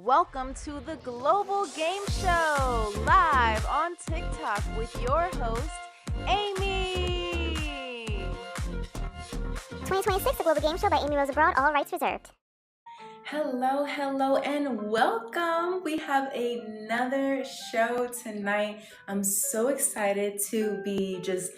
welcome to the Global Game Show, live on TikTok with your host, Amy. 2026, the Global Game Show by Amy Rose Abroad, all rights reserved. Hello, and welcome. We have another show tonight. I'm so excited to be just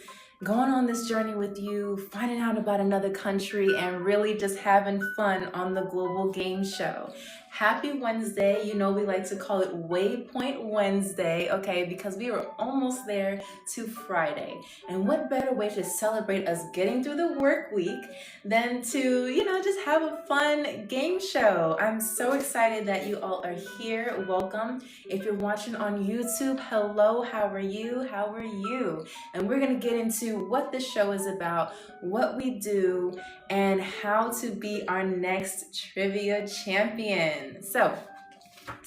going on this journey with you, finding out about another country, and really just having fun on the Global Game Show. Happy Wednesday. You know, we like to call it Waypoint Wednesday, okay, because we are almost there to Friday. And what better way to celebrate us getting through the work week than to, just have a fun game show. I'm so excited that you all are here. Welcome. If you're watching on YouTube, hello, how are you? How are you? And we're going to get into what the show is about, what we do, and how to be our next trivia champion. So,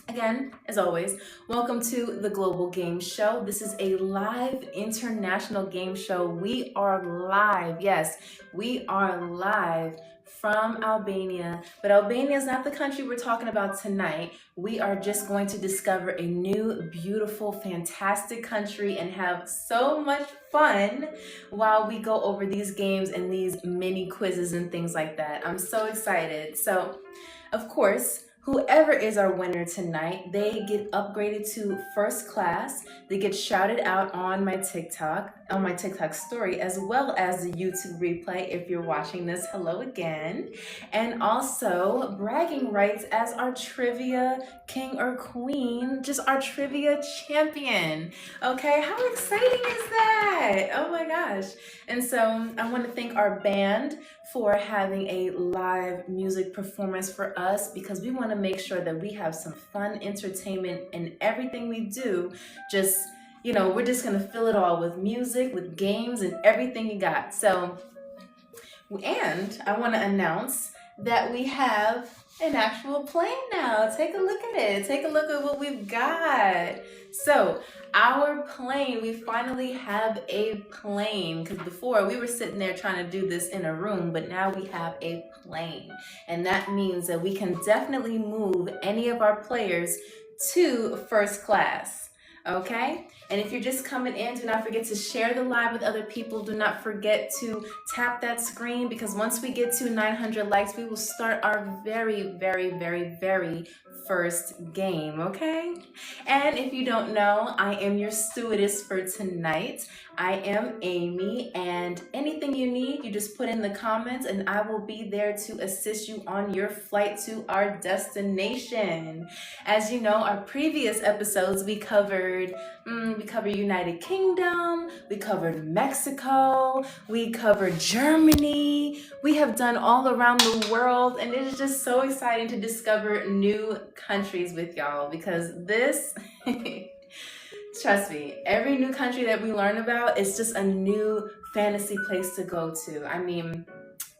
again, as always, welcome to the Global Game Show. This is a live international game show. We are live. Yes, we are live from Albania, but Albania is not the country we're talking about tonight. We are just going to discover a new, beautiful, fantastic country and have so much fun while we go over these games and these mini quizzes and things like that. I'm so excited. So, of course, whoever is our winner tonight, they get upgraded to first class. They get shouted out on my TikTok story, as well as the YouTube replay if you're watching this. Hello again. And also bragging rights as our trivia king or queen, just our trivia champion. Okay, how exciting is that? Oh my gosh. And so I want to thank our band for having a live music performance for us, because we want to make sure that we have some fun entertainment in everything we do. Just, we're just going to fill it all with music, with games, and everything you got. So, and I want to announce that we have an actual plane now. Take a look at it. Take a look at what we've got. So, our plane, we finally have a plane, because before we were sitting there trying to do this in a room, but now we have a plane. And that means that we can definitely move any of our players to first class. Okay? And if you're just coming in, do not forget to share the live with other people. Do not forget to tap that screen, because once we get to 900 likes, we will start our very, very, very, very first game, okay? And if you don't know, I am your stewardess for tonight. I am Amy, and anything you need, you just put in the comments and I will be there to assist you on your flight to our destination. As you know, our previous episodes, we covered United Kingdom, we covered Mexico, we covered Germany. We have done all around the world, and it is just so exciting to discover new countries with y'all, because this trust me, every new country that we learn about is just a new fantasy place to go to. I mean,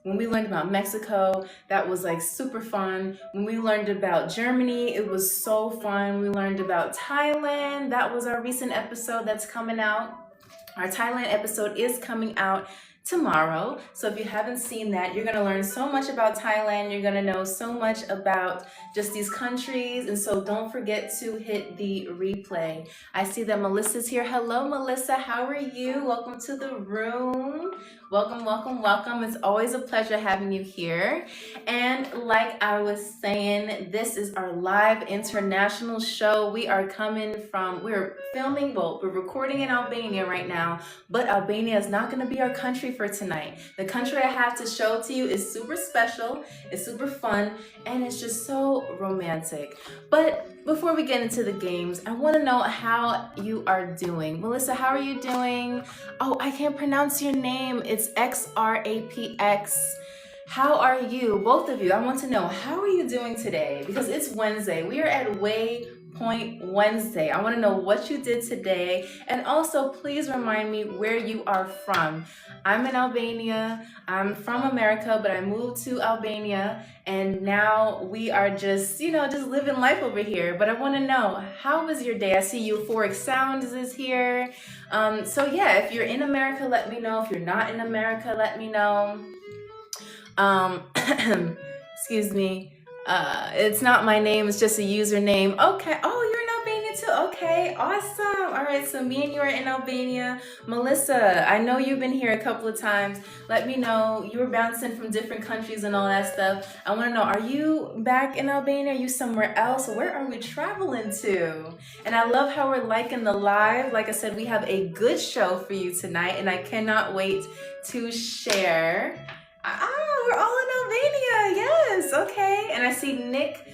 when we learned about Mexico, that was like super fun. When we learned about Germany, it was so fun. We learned about Thailand. That was our recent episode that's coming out. Our Thailand episode is coming out tomorrow. So if you haven't seen that, you're going to learn so much about Thailand. You're going to know so much about just these countries. And so don't forget to hit the replay. I see that Melissa's here. Hello, Melissa. How are you? Welcome to the room. Welcome, welcome, welcome. It's always a pleasure having you here. And like I was saying, this is our live international show. We're recording in Albania right now, but Albania is not going to be our country for tonight. The country I have to show to you is super special, it's super fun, and it's just so romantic. But before we get into the games, I want to know how you are doing. Melissa, how are you doing? Oh, I can't pronounce your name. It's XRAPX. How are you? Both of you, I want to know, how are you doing today? Because it's Wednesday. We are at Waypoint Wednesday. I want to know what you did today. And also, please remind me where you are from. I'm in Albania. I'm from America, but I moved to Albania. And now we are just living life over here. But I want to know, how was your day? I see Euphoric Sounds is here. So yeah, if you're in America, let me know. If you're not in America, let me know. Excuse me. It's not my name, it's just a username. Okay. Oh, you're in Albania too. Okay, awesome. All right, so me and you are in Albania. Melissa, I know you've been here a couple of times. Let me know. You were bouncing from different countries and all that stuff. I want to know, are you back in Albania? Are you somewhere else? Where are we traveling to? And I love how we're liking the live. Like I said, we have a good show for you tonight, and I cannot wait to share. We're all in Albania. Yes. Okay. And I see Nick.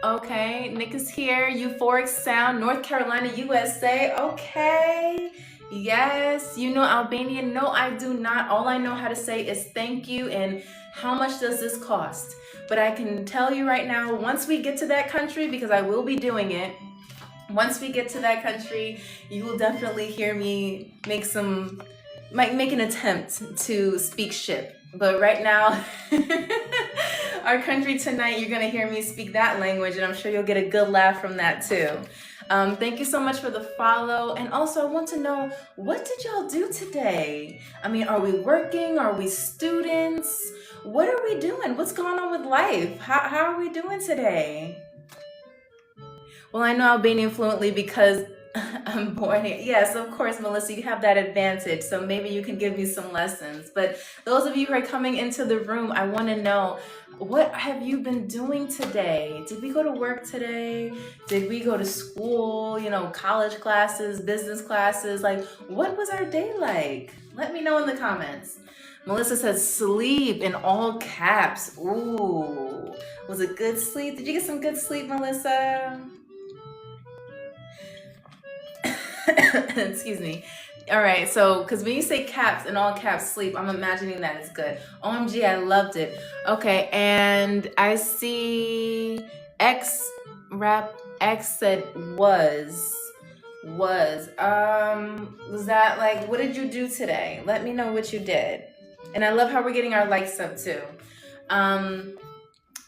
Okay. Nick is here. Euphoric Sound, North Carolina, USA. Okay. Yes. You know Albanian? No, I do not. All I know how to say is thank you and how much does this cost? But I can tell you right now, once we get to that country, because I will be doing it, once we get to that country, you will definitely hear me make an attempt to speak ship. But right now, our country tonight, you're going to hear me speak that language, and I'm sure you'll get a good laugh from that too. Thank you so much for the follow. And also, I want to know, what did y'all do today? I mean, are we working? Are we students? What are we doing? What's going on with life? How are we doing today? Well, I know Albanian fluently because I'm born here. Yes, of course, Melissa, you have that advantage. So maybe you can give me some lessons. But those of you who are coming into the room, I want to know, what have you been doing today? Did we go to work today? Did we go to school? You know, college classes, business classes? Like, what was our day like? Let me know in the comments. Melissa says sleep in all caps. Ooh, was it good sleep? Did you get some good sleep, Melissa? Excuse me. All right, so because when you say caps and all caps sleep, I'm imagining that it's good. OMG, I loved it. Okay, and I see X said was that like, what did you do today? Let me know what you did. And I love how we're getting our likes up too.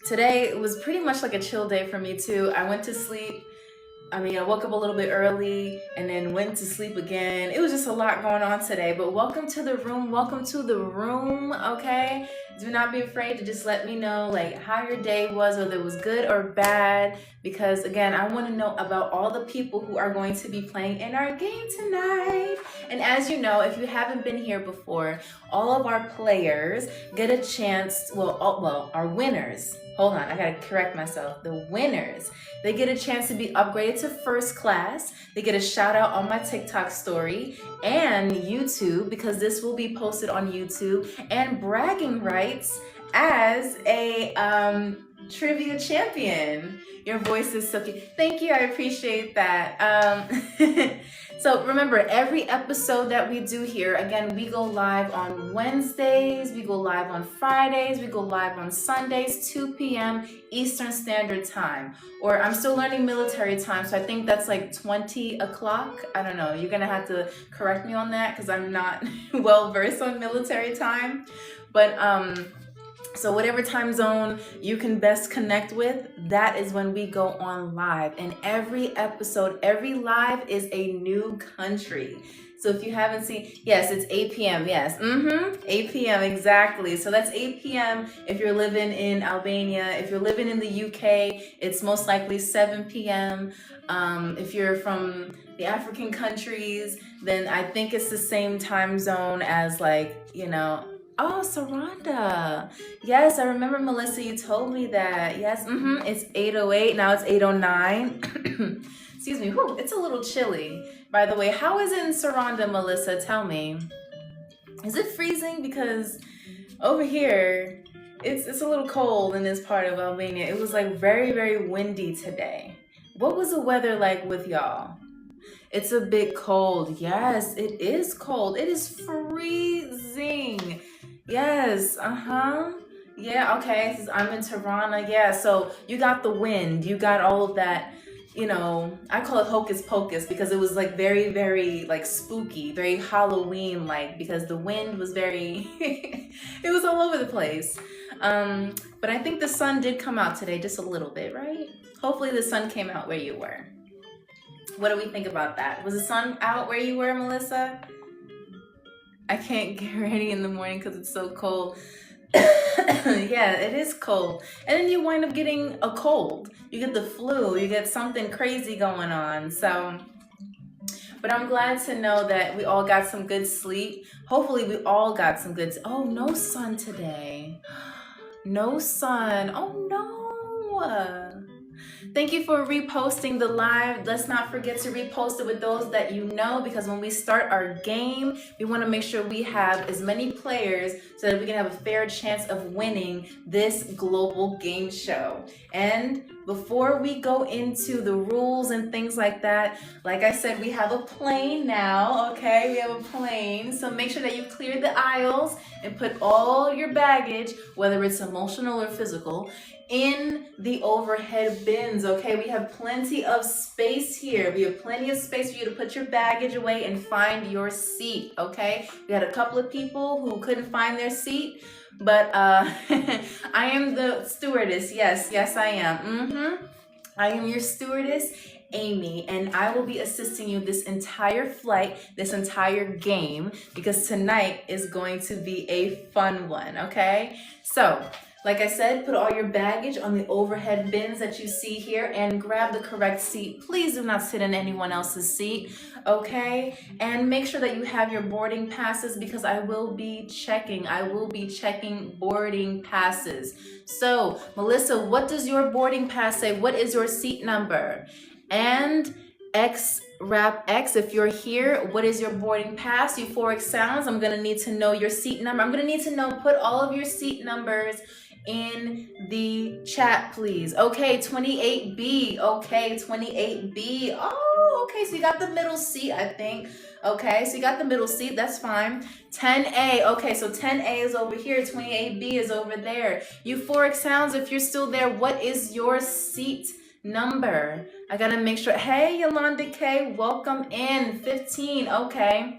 Today it was pretty much like a chill day for me too. I went to sleep. I woke up a little bit early and then went to sleep again. It was just a lot going on today, but welcome to the room. Welcome to the room, okay? Do not be afraid to just let me know like how your day was, whether it was good or bad, because again, I want to know about all the people who are going to be playing in our game tonight. And as you know, if you haven't been here before, all of our players get a chance, our winners. Hold on, I gotta correct myself. The winners, they get a chance to be upgraded to first class. They get a shout out on my TikTok story and YouTube, because this will be posted on YouTube, and bragging rights as a trivia champion. Your voice is so cute. Thank you, I appreciate that. So remember, every episode that we do here, again, we go live on Wednesdays, we go live on Fridays, we go live on Sundays, 2 p.m. Eastern Standard Time. Or I'm still learning military time, so I think that's like 20 o'clock. I don't know. You're going to have to correct me on that because I'm not well versed on military time. But so whatever time zone you can best connect with, that is when we go on live. And every episode, every live is a new country. So if you haven't seen, yes, it's 8 p.m. Yes, 8 p.m. exactly. So that's 8 p.m. if you're living in Albania. If you're living in the UK, it's most likely 7 p.m. If you're from the African countries, then I think it's the same time zone as oh, Saranda. Yes, I remember, Melissa, you told me that. Yes, it's 8:08. Now it's 8:09. Excuse me. Whew, it's a little chilly. By the way, how is it in Saranda, Melissa? Tell me. Is it freezing? Because over here, it's a little cold in this part of Albania. It was like very, very windy today. What was the weather like with y'all? It's a bit cold. Yes, it is cold. It is freezing. Yes, yeah, okay, I'm in Tirana. Yeah, so you got the wind, you got all of that, I call it hocus pocus because it was like very, very like spooky, very Halloween like, because the wind was very it was all over the place. But I think the sun did come out today just a little bit, right? Hopefully the sun came out where you were. What do we think about that? Was the sun out where you were, Melissa? I can't get ready in the morning because it's so cold. Yeah, it is cold. And then you wind up getting a cold. You get the flu, you get something crazy going on. So, but I'm glad to know that we all got some good sleep. Hopefully, we all got some good. Oh, no sun today. No sun. Oh, no. Thank you for reposting the live. Let's not forget to repost it with those that you know, because when we start our game, we want to make sure we have as many players so that we can have a fair chance of winning this global game show. And before we go into the rules and things like that, like I said, we have a plane now, okay? We have a plane. So make sure that you clear the aisles and put all your baggage, whether it's emotional or physical, in the overhead bins, okay? We have plenty of space here. We have plenty of space for you to put your baggage away and find your seat, okay? We had a couple of people who couldn't find their seat, but I am the stewardess. Yes, I am. I am your stewardess, Amy, and I will be assisting you this entire flight, this entire game, because tonight is going to be a fun one, okay? So, like I said, put all your baggage on the overhead bins that you see here and grab the correct seat. Please do not sit in anyone else's seat, okay? And make sure that you have your boarding passes, because I will be checking boarding passes. So, Melissa, what does your boarding pass say? What is your seat number? And wrap X, if you're here, what is your boarding pass? Euphoric sounds, I'm gonna need to know your seat number. I'm gonna need to know, put all of your seat numbers in the chat, please. Okay, 28B. Okay, 28B. Oh, okay, so you got the middle seat, I think. Okay, so you got the middle seat, that's fine. 10A, okay, so 10A is over here, 28B is over there. Euphoric sounds, if you're still there, what is your seat number? I gotta make sure. Hey, Yolanda K, welcome in. 15, okay.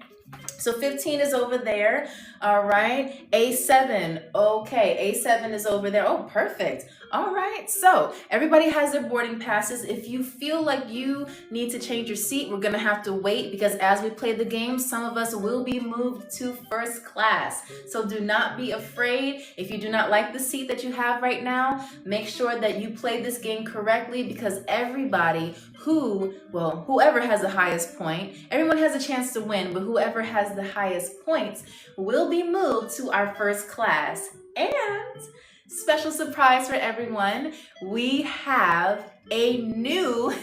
So 15 is over there. All right. A7. Okay. A7 is over there. Oh, perfect. All right. So everybody has their boarding passes. If you feel like you need to change your seat, we're going to have to wait, because as we play the game, some of us will be moved to first class. So do not be afraid. If you do not like the seat that you have right now, make sure that you play this game correctly, because everybody whoever has the highest point, everyone has a chance to win, but whoever has the highest points will be moved to our first class. And special surprise for everyone, we have a new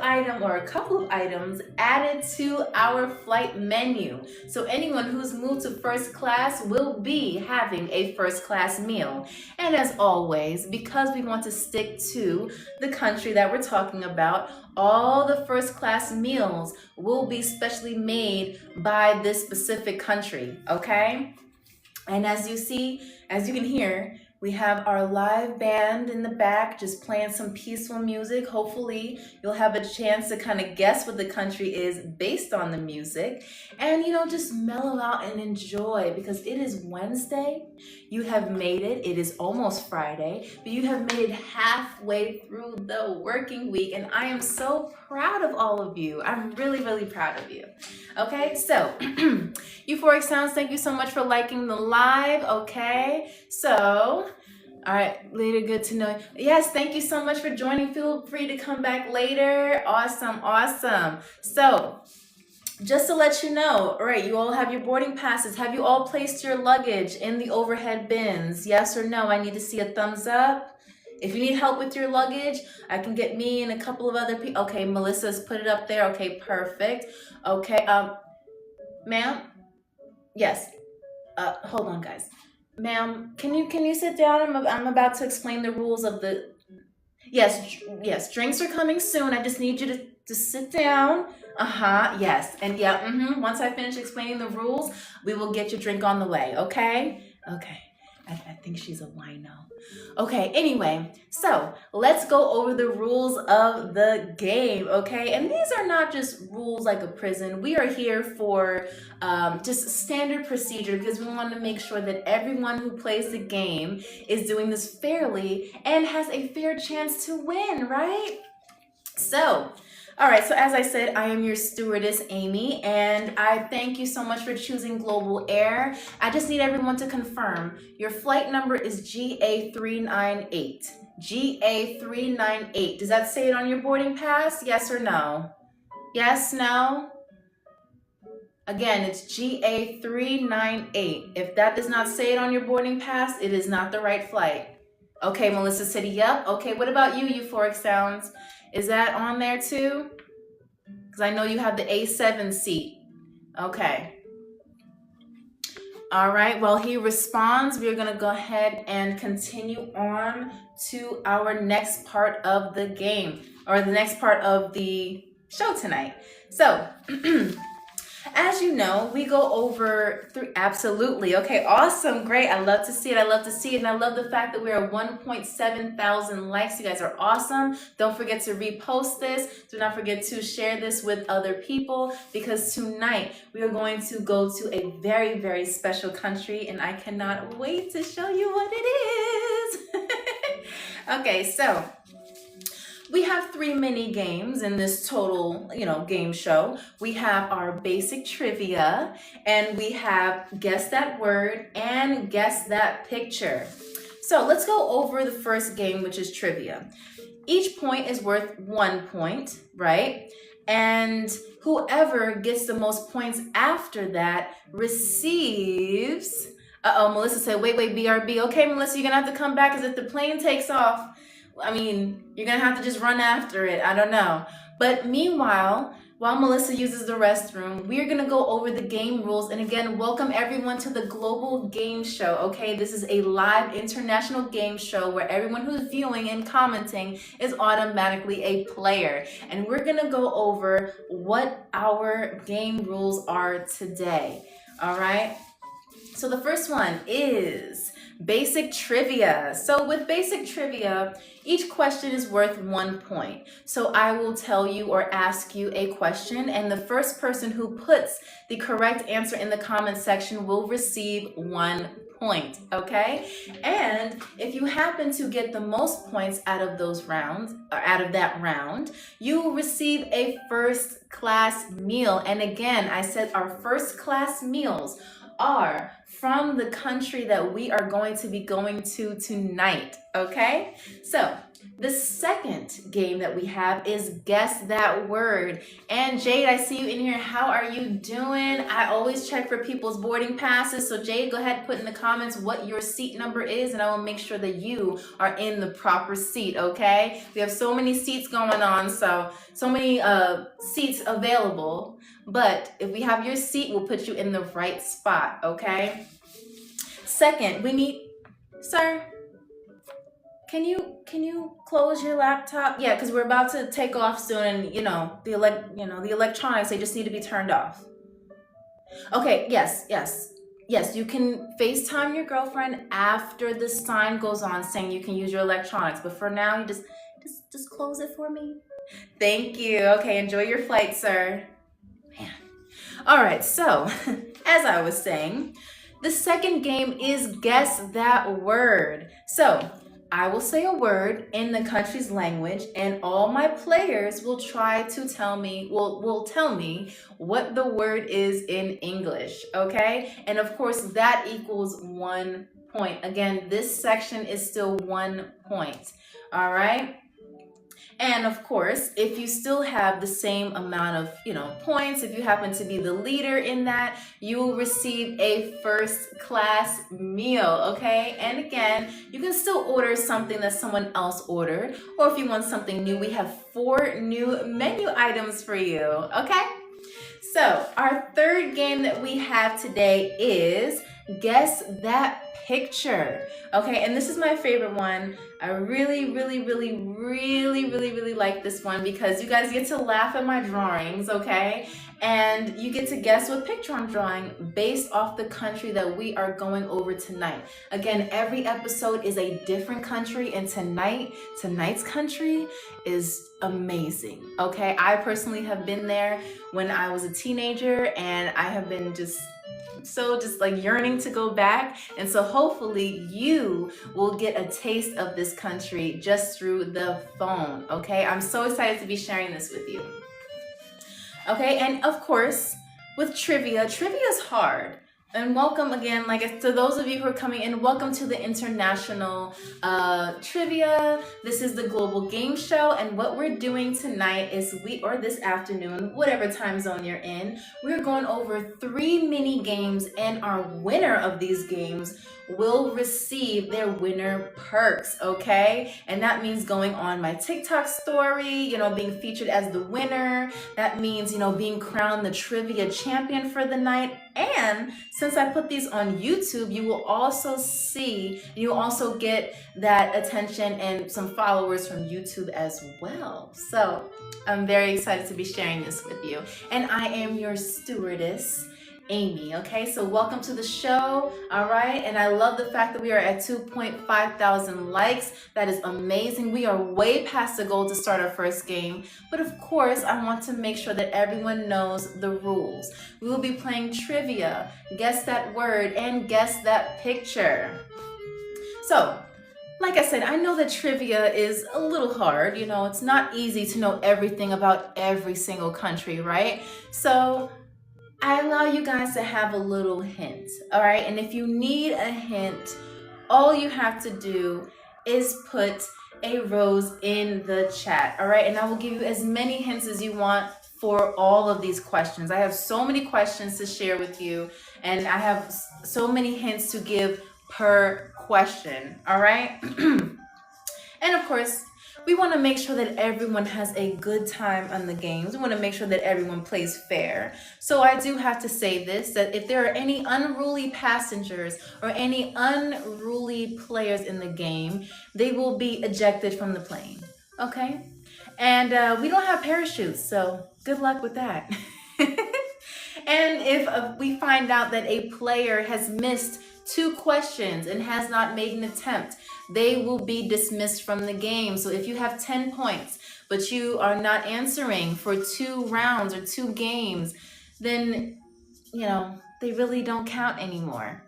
item, or a couple of items added to our flight menu. So anyone who's moved to first class will be having a first class meal. And as always, because we want to stick to the country that we're talking about, all the first class meals will be specially made by this specific country, okay? And as you can hear, we have our live band in the back just playing some peaceful music. Hopefully you'll have a chance to kind of guess what the country is based on the music. And, just mellow out and enjoy, because it is Wednesday. You have made it. It is almost Friday, but you have made it halfway through the working week. And I am so proud of all of you. I'm really, really proud of you. Okay, so Euphoric Sounds, thank you so much for liking the live. Okay, so, all right, later, good to know. Yes, thank you so much for joining. Feel free to come back later. Awesome. So, just to let you know, all right, you all have your boarding passes. Have you all placed your luggage in the overhead bins? Yes or no? I need to see a thumbs up. If you need help with your luggage, I can get me and a couple of other people. Okay, Melissa's put it up there. Okay, perfect. Okay, ma'am? Yes. Hold on, guys. Ma'am, can you sit down? I'm about to explain the rules of the... Yes, drinks are coming soon. I just need you to sit down. Yes. And once I finish explaining the rules, we will get your drink on the way, okay? Okay. I think she's a wino. Okay, anyway, so let's go over the rules of the game, okay? And these are not just rules like a prison. We are here for just standard procedure, because we want to make sure that everyone who plays the game is doing this fairly and has a fair chance to win, right? So, All right, so as I said, I am your stewardess, Amy, and I thank you so much for choosing Global Air. I just need everyone to confirm. Your flight number is GA398. GA398. Does that say it on your boarding pass? Yes or no? Yes, no? Again, it's GA398. If that does not say it on your boarding pass, it is not the right flight. Okay, Melissa said yep. Okay, what about you, Euphoric Sounds? Is that on there too? Because I know you have the A7 seat. Okay. All right, while he responds, we're going to go ahead and continue on to our next part of the game, or the next part of the show tonight. So, as you know, we go over through, absolutely. Okay, awesome, great. I love to see it. I love to see it. And I love the fact that we're at 1.7 thousand likes. You guys are awesome. Don't forget to repost this. Do not forget to share this with other people, because tonight we are going to go to a very, very special country, and I cannot wait to show you what it is. Okay, so we have 3 mini games in this total, game show. We have our basic trivia, and we have guess that word and guess that picture. So let's go over the first game, which is trivia. Each point is worth 1 point, right? And whoever gets the most points after that receives... Uh-oh, Melissa said, wait, BRB. Okay, Melissa, you're gonna have to come back, because if the plane takes off, I mean, you're going to have to just run after it. I don't know. But meanwhile, while Melissa uses the restroom, we're going to go over the game rules. And again, welcome everyone to the Global Game Show, okay? This is a live international game show where everyone who's viewing and commenting is automatically a player. And we're going to go over what our game rules are today, all right? So the first one is basic trivia. So with basic trivia, each question is worth 1 point. So I will tell you or ask you a question, and the first person who puts the correct answer in the comment section will receive 1 point, okay? And if you happen to get the most points out of those rounds, or out of that round, you will receive a first class meal. And again, I said our first class meals are from the country that we are going to be going to tonight, okay? So the second game that we have is Guess That Word. And Jade, I see you in here. How are you doing? I always check for people's boarding passes. So Jade, go ahead and put in the comments what your seat number is, and I will make sure that you are in the proper seat, okay? We have so many seats going on, so many seats available. But if we have your seat, we'll put you in the right spot, okay? Second, we need, sir, can you close your laptop? Yeah, because we're about to take off soon, and the electronics, they just need to be turned off. Okay, yes, you can FaceTime your girlfriend after the sign goes on saying you can use your electronics, but for now, you just close it for me. Thank you. Okay, enjoy your flight, sir. Man. All right, so as I was saying, the second game is Guess That Word. So I will say a word in the country's language, and all my players will try to tell me, will tell me what the word is in English, okay? And of course, that equals 1 point. Again, this section is still 1 point, all right? And of course, if you still have the same amount of, points, if you happen to be the leader in that, you will receive a first class meal, okay? And again, you can still order something that someone else ordered, or if you want something new, we have 4 new menu items for you, okay? So our third game that we have today is Guess That Picture. Okay, and this is my favorite one. I really like this one because you guys get to laugh at my drawings, okay? And you get to guess what picture I'm drawing based off the country that we are going over tonight. Again, every episode is a different country, and tonight's country is amazing, okay? I personally have been there when I was a teenager, and I have been just like yearning to go back. And so hopefully you will get a taste of this country just through the phone, okay? I'm so excited to be sharing this with you. Okay, and of course, with trivia is hard. And welcome again, to those of you who are coming in, welcome to the international trivia. This is the global game show, and what we're doing tonight is or this afternoon, whatever time zone you're in, we're going over 3 mini games, and our winner of these games will receive their winner perks, okay? And that means going on my TikTok story, being featured as the winner. That means, being crowned the trivia champion for the night. And since I put these on YouTube, you will also get that attention and some followers from YouTube as well. So I'm very excited to be sharing this with you. And I am your stewardess, Amy. Okay, so welcome to the show. All right, and I love the fact that we are at 2.5 thousand likes. That is amazing. We are way past the goal to start our first game, but of course I want to make sure that everyone knows the rules. We will be playing trivia, guess that word and guess that picture. So like I said, I know that trivia is a little hard. It's not easy to know everything about every single country, right? So I allow you guys to have a little hint, all right? And if you need a hint, all you have to do is put a rose in the chat, all right? And I will give you as many hints as you want for all of these questions. I have so many questions to share with you, and I have so many hints to give per question, all right? And of course, we want to make sure that everyone has a good time on the games. We want to make sure that everyone plays fair. So I do have to say this, that if there are any unruly passengers or any unruly players in the game, they will be ejected from the plane, okay? And we don't have parachutes, so good luck with that. And if we find out that a player has missed 2 questions and has not made an attempt, they will be dismissed from the game. So if you have 10 points, but you are not answering for 2 rounds or 2 games, then, they really don't count anymore.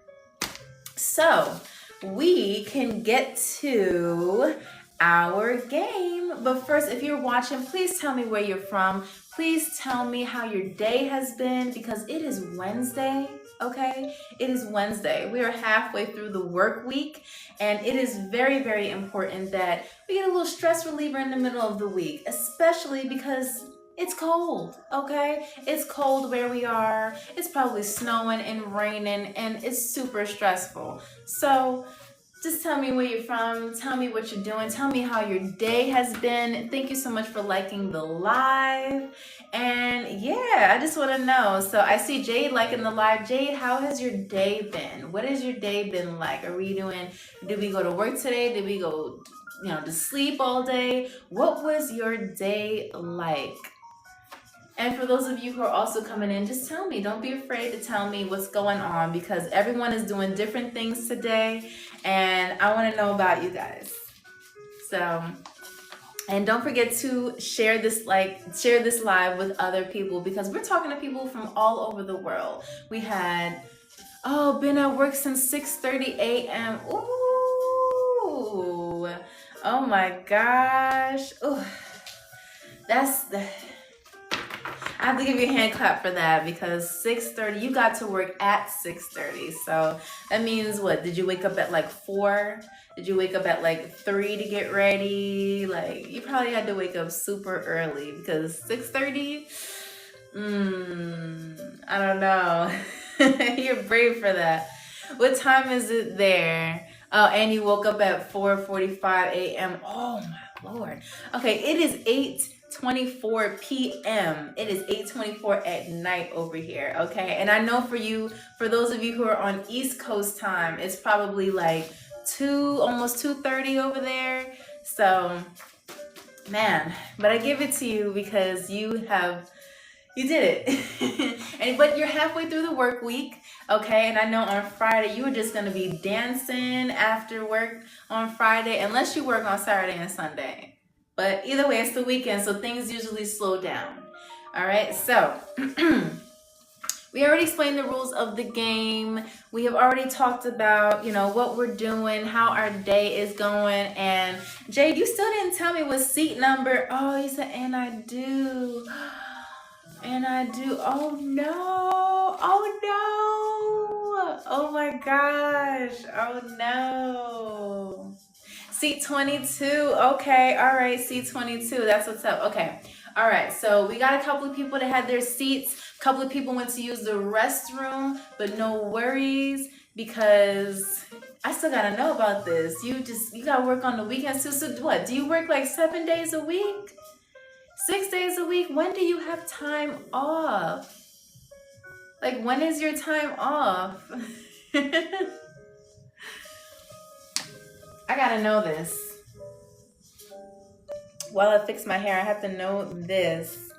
So we can get to our game. But first, if you're watching, please tell me where you're from. Please tell me how your day has been, because it is Wednesday, okay? It is Wednesday. We are halfway through the work week, and it is very, very important that we get a little stress reliever in the middle of the week, especially because it's cold, okay? It's cold where we are. It's probably snowing and raining, and it's super stressful. So just tell me where you're from. Tell me what you're doing. Tell me how your day has been. Thank you so much for liking the live. And yeah, I just want to know. So I see Jade liking the live. Jade, how has your day been? What has your day been like? Did we go to work today? Did we go, to sleep all day? What was your day like? And for those of you who are also coming in, just tell me. Don't be afraid to tell me what's going on, because everyone is doing different things today, and I want to know about you guys. So, and don't forget to share this live with other people, because we're talking to people from all over the world. We had, been at work since 6:30 a.m. Ooh, oh my gosh. Ooh, I have to give you a hand clap for that, because 6:30, you got to work at 6:30. So that means what? Did you wake up at 4? Did you wake up at 3 to get ready? You probably had to wake up super early, because 6:30, I don't know. You're brave for that. What time is it there? Oh, and you woke up at 4:45 a.m. Oh my Lord. Okay, it is 8:24 p.m. It is 8:24 at night over here, okay? And I know for those of you who are on East Coast time, it's probably almost 2:30 over there. So, man, but I give it to you because you did it. But you're halfway through the work week, okay? And I know on Friday you were just gonna be dancing after work on Friday, unless you work on Saturday and Sunday. But either way, it's the weekend, so things usually slow down. All right, so we already explained the rules of the game. We have already talked about, what we're doing, how our day is going. And Jade, you still didn't tell me what seat number. Oh, you said, and I do. And I do. Oh no. Oh no. Oh my gosh. Oh no. Seat 22. Okay. All right. Seat 22. That's what's up. Okay. All right. So we got a couple of people that had their seats. A couple of people went to use the restroom, but no worries because I still gotta know about this. You gotta work on the weekends too. So what? Do you work like 7 days a week? 6 days a week? When do you have time off? Like, when is your time off? I gotta know this. While I fix my hair, I have to know this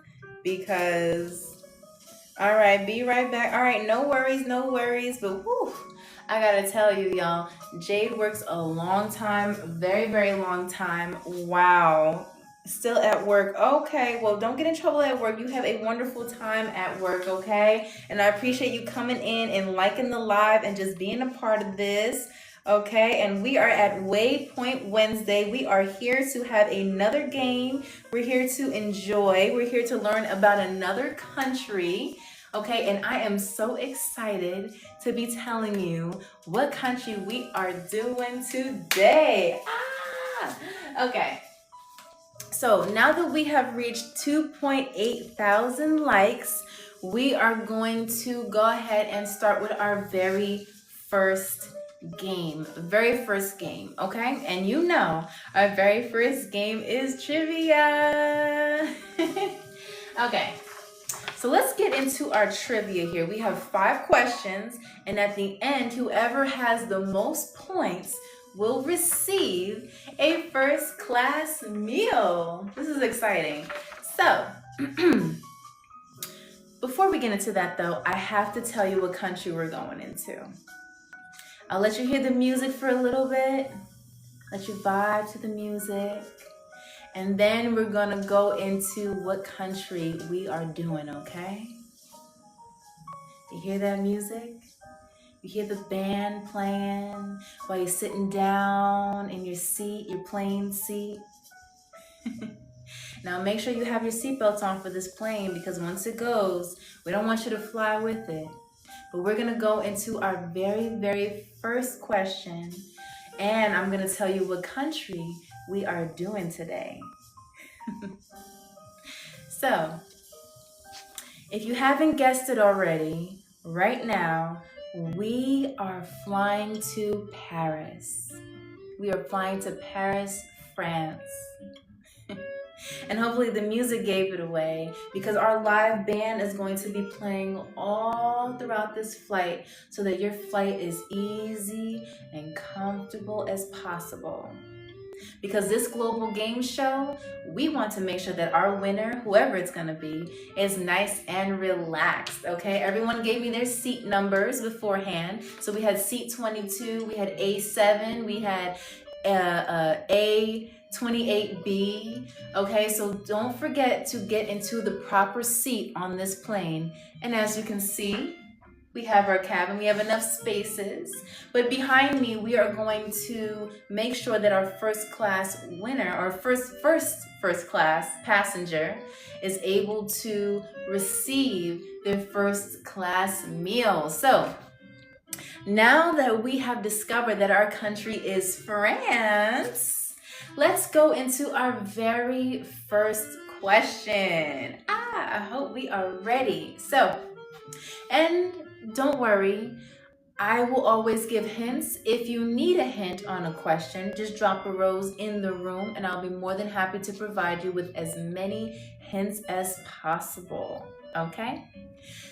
because, all right, be right back. All right, no worries, but whew, I gotta tell you, y'all, Jade works a long time, very, very long time. Wow. Still at work. Okay, well, don't get in trouble at work. You have a wonderful time at work, okay? And I appreciate you coming in and liking the live and just being a part of this, okay? And we are at Waypoint Wednesday. We are here to have another game. We're here to enjoy. We're here to learn about another country, okay? And I am so excited to be telling you what country we are doing today. Okay. So now that we have reached 2.8 thousand likes, we are going to go ahead and start with our very first game. Okay? And you know, our very first game is trivia. Okay. So let's get into our trivia here. We have 5 questions, and at the end, whoever has the most points will receive a first class meal. This is exciting. So, before we get into that though, I have to tell you what country we're going into. I'll let you hear the music for a little bit, let you vibe to the music, and then we're gonna go into what country we are doing, okay? You hear that music? You hear the band playing while you're sitting down in your seat, your plane seat. Now make sure you have your seatbelts on for this plane because once it goes, we don't want you to fly with it. But we're gonna go into our very, very first question, and I'm gonna tell you what country we are doing today. So, if you haven't guessed it already, right now, we are flying to Paris. We are flying to Paris, France. And hopefully the music gave it away because our live band is going to be playing all throughout this flight so that your flight is easy and comfortable as possible. Because this global game show, we want to make sure that our winner, whoever it's gonna be, is nice and relaxed, okay? Everyone gave me their seat numbers beforehand. So we had seat 22, we had A7, we had A28B, okay? So don't forget to get into the proper seat on this plane. And as you can see, we have our cabin, we have enough spaces, but behind me, we are going to make sure that our first class winner or first class passenger is able to receive their first class meal. So now that we have discovered that our country is France, let's go into our very first question. I hope we are ready. So, and don't worry, I will always give hints. If you need a hint on a question, just drop a rose in the room and I'll be more than happy to provide you with as many hints as possible, okay?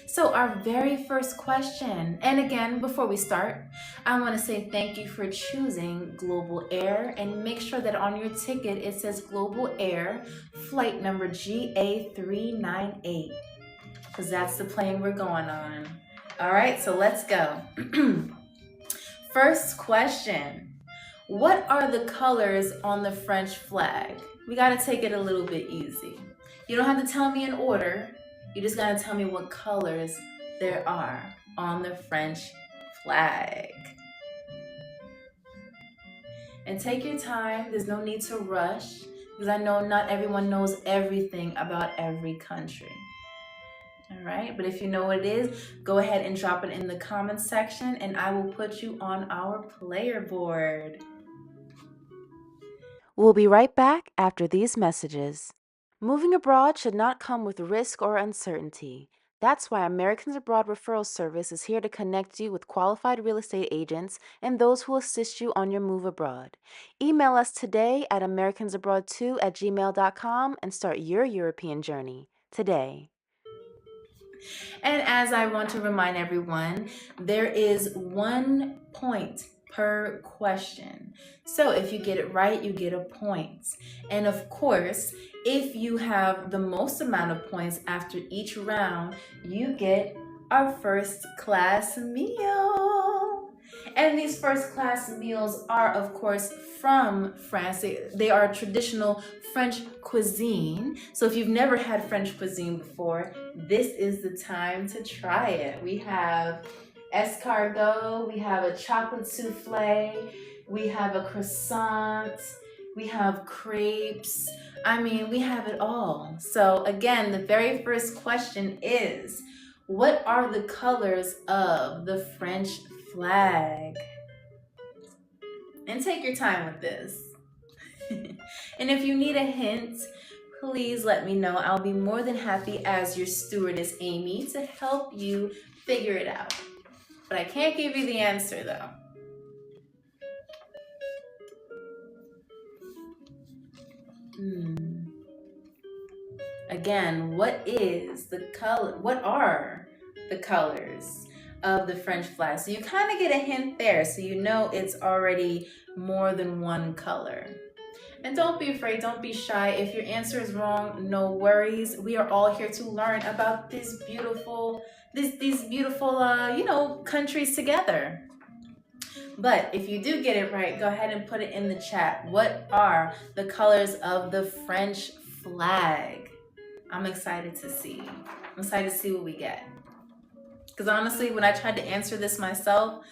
So our very first question, and again, before we start, I want to say thank you for choosing Global Air and make sure that on your ticket it says Global Air, flight number GA398, because that's the plane we're going on. All right, so let's go. First question. What are the colors on the French flag? We gotta take it a little bit easy. You don't have to tell me in order. You just gotta tell me what colors there are on the French flag. And take your time, there's no need to rush, because I know not everyone knows everything about every country. All right, but if you know what it is, go ahead and drop it in the comments section and I will put you on our player board. We'll be right back after these messages. Moving abroad should not come with risk or uncertainty. That's why Americans Abroad Referral Service is here to connect you with qualified real estate agents and those who assist you on your move abroad. Email us today at americansabroad2@gmail.com and start your European journey today. And as I want to remind everyone, there is 1 point per question. So if you get it right, you get a point. And of course, if you have the most amount of points after each round, you get our first class meal. And these first class meals are, of course, from France. They are traditional French cuisine. So if you've never had French cuisine before, this is the time to try it. We have escargot, we have a chocolate souffle, we have a croissant, we have crepes. I mean, we have it all. So again, the very first question is, what are the colors of the French flag? And take your time with this. And if you need a hint, please let me know. I'll be more than happy as your stewardess, Amy, to help you figure it out. But I can't give you the answer though. Again, what are the colors of the French flag? So you kind of get a hint there, so you know it's already more than one color. And don't be afraid, don't be shy. If your answer is wrong, no worries. We are all here to learn about these beautiful countries together. But if you do get it right, go ahead and put it in the chat. What are the colors of the French flag? I'm excited to see. I'm excited to see what we get. Because honestly, when I tried to answer this myself,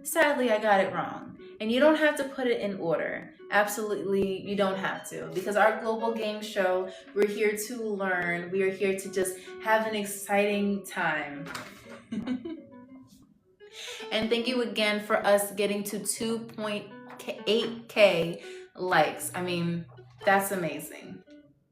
sadly, I got it wrong. And you don't have to put it in order. Absolutely, you don't have to. Because our global game show, we're here to learn. We are here to just have an exciting time. And thank you again for us getting to 2.8K likes. I mean, that's amazing.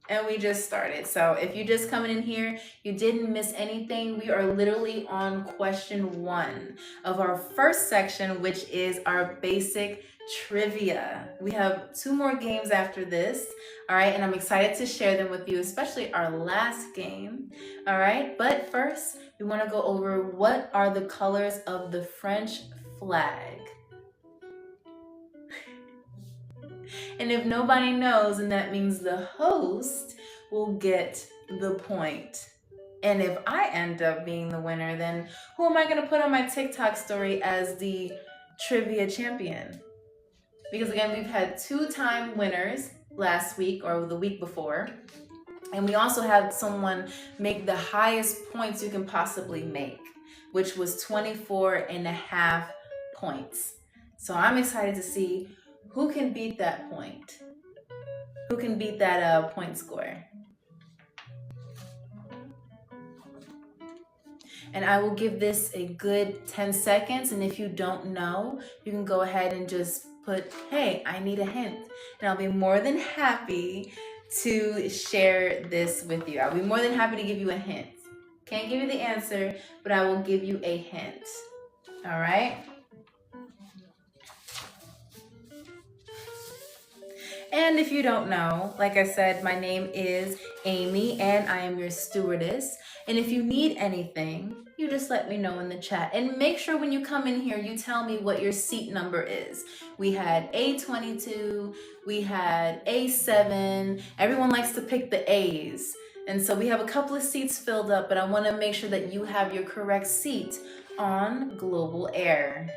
And we just started. So if you're just coming in here, you didn't miss anything. We are literally on question 1 of our first section, which is our basic trivia. We have 2 more games after this. All right. And I'm excited to share them with you, especially our last game. All right. But first, we want to go over what are the colors of the French flag. And if nobody knows, then that means the host will get the point. And if I end up being the winner, then who am I going to put on my TikTok story as the trivia champion? Because again, we've had 2-time winners last week or the week before. And we also had someone make the highest points you can possibly make, which was 24.5 points. So I'm excited to see who can beat that point? Who can beat that point score? And I will give this a good 10 seconds. And if you don't know, you can go ahead and just put, hey, I need a hint. And I'll be more than happy to share this with you. I'll be more than happy to give you a hint. Can't give you the answer, but I will give you a hint. All right? And if you don't know, like I said, my name is Amy and I am your stewardess. And if you need anything, you just let me know in the chat. And make sure when you come in here, you tell me what your seat number is. We had A22, we had A7. Everyone likes to pick the A's. And so we have a couple of seats filled up, but I want to make sure that you have your correct seat on Global Air.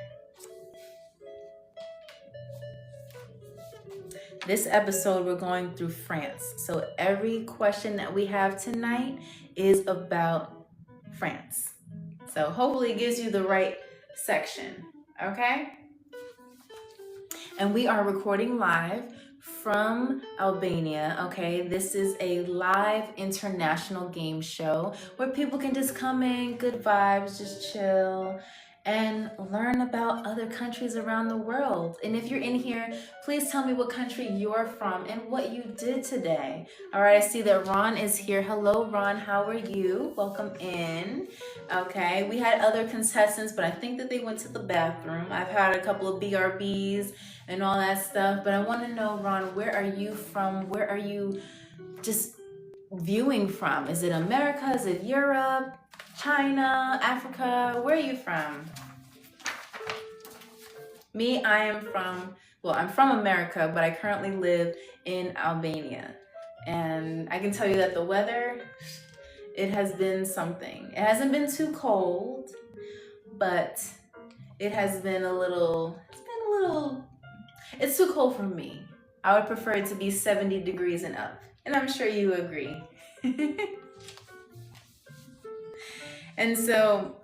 This episode, we're going through France. So every question that we have tonight is about France. So hopefully it gives you the right section, okay? And we are recording live from Albania, okay? This is a live international game show where people can just come in, good vibes, just chill, and learn about other countries around the world. And if you're in here, please tell me what country you're from and what you did today. All right, I see that Ron is here. Hello, Ron, how are you? Welcome in. Okay, we had other contestants, but I think that they went to the bathroom. I've had a couple of BRBs and all that stuff, but I want to know, Ron, where are you from? Where are you just viewing from? Is it America? Is it Europe? China? Africa? Where are you from? Me, I'm from America, but I currently live in Albania. And I can tell you that the weather, it has been something. It hasn't been too cold, but it has been it's too cold for me. I would prefer it to be 70 degrees and up. And I'm sure you agree. And so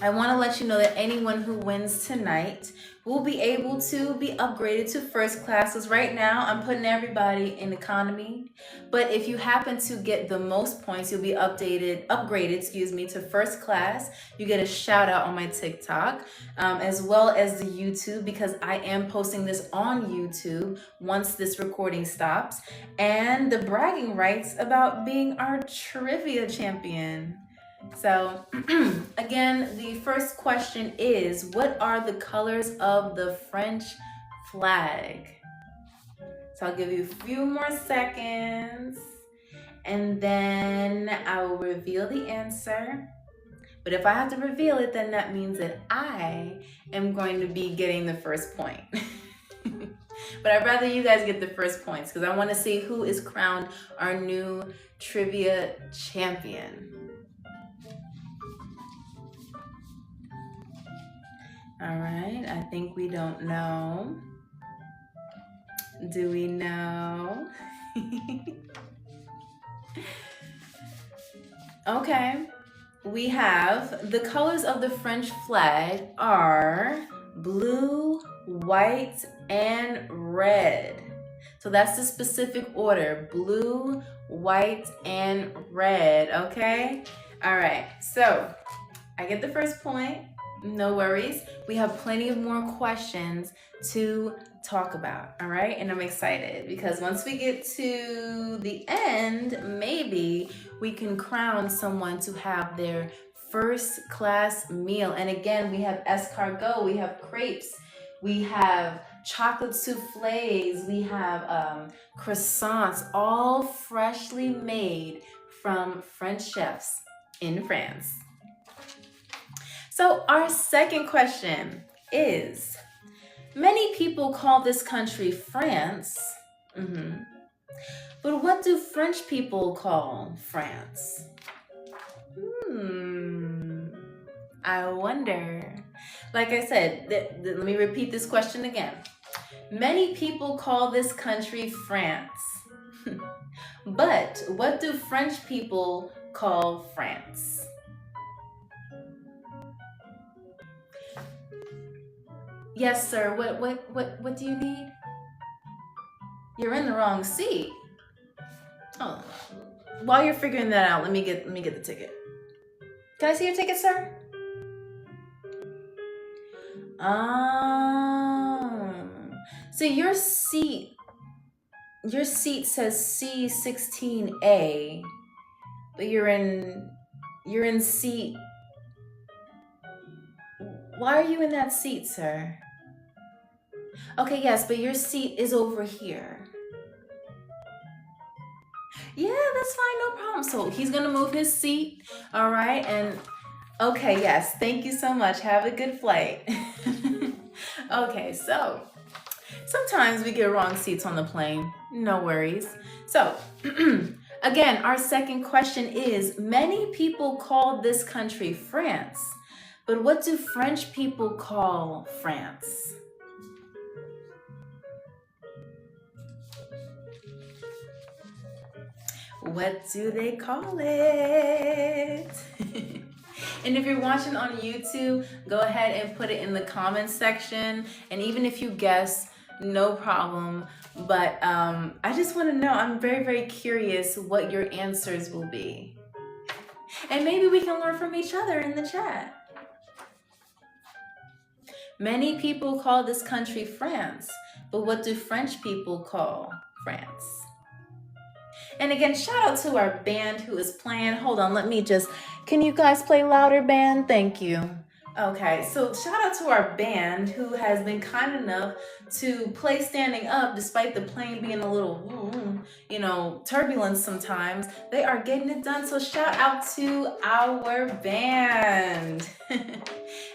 I want to let you know that anyone who wins tonight will be able to be upgraded to first class. Because right now I'm putting everybody in economy. But if you happen to get the most points, you'll be upgraded, to first class. You get a shout out on my TikTok, as well as the YouTube, because I am posting this on YouTube once this recording stops. And the bragging rights about being our trivia champion. So again, the first question is, what are the colors of the French flag? So I'll give you a few more seconds and then I will reveal the answer. But if I have to reveal it, then that means that I am going to be getting the first point. But I'd rather you guys get the first points because I want to see who is crowned our new trivia champion. All right, I think we don't know. Do we know? Okay, we have the colors of the French flag are blue, white, and red. So that's the specific order, blue, white, and red, okay? All right, so I get the first point. No worries. We have plenty of more questions to talk about, all right? And I'm excited because once we get to the end, maybe we can crown someone to have their first class meal. And again, we have escargot, we have crepes, we have chocolate souffles, we have croissants, all freshly made from French chefs in France. So our second question is, many people call this country France, but what do French people call France? I wonder. Like I said, let me repeat this question again. Many people call this country France, but what do French people call France? Yes, sir. What do you need? You're in the wrong seat. Oh, while you're figuring that out, let me get the ticket. Can I see your ticket, sir? So your seat says C16A, but you're in seat. Why are you in that seat, sir? Okay, yes, but your seat is over here. Yeah, that's fine, no problem. So he's gonna move his seat, all right? And okay, yes, thank you so much. Have a good flight. Okay, so sometimes we get wrong seats on the plane. No worries. So again, our second question is, many people call this country France, but what do French people call France? What do they call it? And if you're watching on YouTube, go ahead and put it in the comments section. And even if you guess No problem. But I just want to know, I'm very, very curious what your answers will be. And maybe we can learn from each other in the chat. Many people call this country France, but what do French people call France? And again, shout out to our band who is playing. Hold on, can you guys play louder, band? Thank you. Okay, so shout out to our band who has been kind enough to play standing up despite the plane being a little, turbulence sometimes. They are getting it done, so shout out to our band.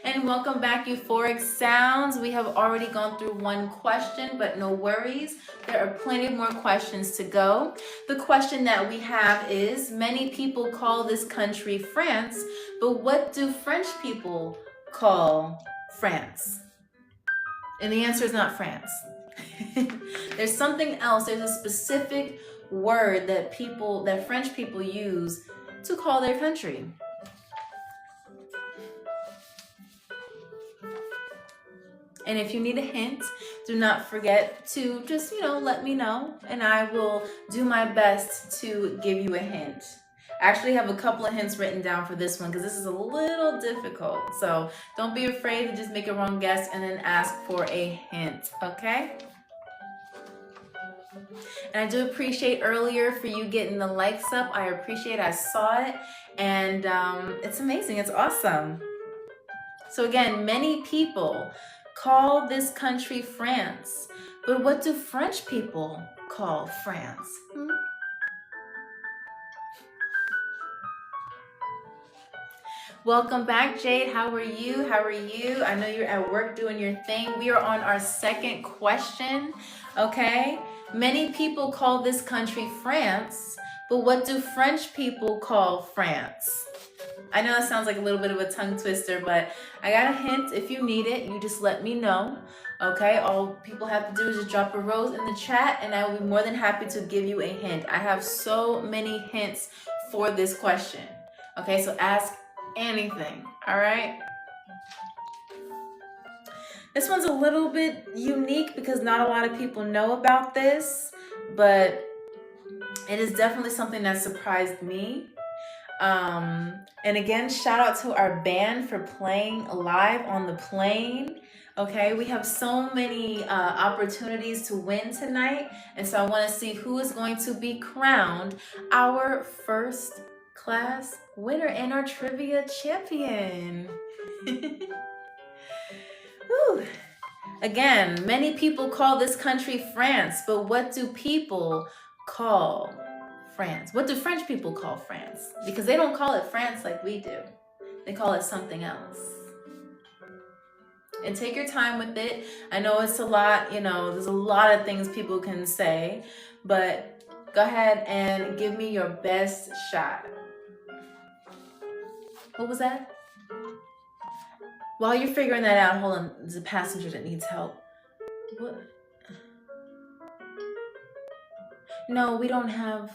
And welcome back, Euphoric Sounds. We have already gone through one question, but no worries. There are plenty more questions to go. The question that we have is, many people call this country France, but what do French people call France? And the answer is not France. There's something else. There's a specific word that French people use to call their country. And if you need a hint, do not forget to just, let me know, and I will do my best to give you a hint. I actually have a couple of hints written down for this one because this is a little difficult. So don't be afraid to just make a wrong guess and then ask for a hint, okay? And I do appreciate earlier for you getting the likes up. I appreciate it. I saw it, and it's amazing. It's awesome. So again, many people call this country France, but what do French people call France? Welcome back, Jade. How are you? I know you're at work doing your thing. We are on our second question, okay? Many people call this country France, but what do French people call France? I know that sounds like a little bit of a tongue twister, but I got a hint. If you need it, you just let me know, okay? All people have to do is just drop a rose in the chat, and I will be more than happy to give you a hint. I have so many hints for this question, okay? So ask anything, all right? This one's a little bit unique because not a lot of people know about this, but it is definitely something that surprised me. And again, shout out to our band for playing live on the plane. Okay, we have so many opportunities to win tonight, and so I want to see who is going to be crowned our first class winner and our trivia champion. Whew. Again, many people call this country France, but what do people call France? What do French people call France? Because they don't call it France like we do. They call it something else. And take your time with it. I know it's a lot, there's a lot of things people can say, but go ahead and give me your best shot. What was that? While you're figuring that out, hold on, there's a passenger that needs help. What? No, we don't have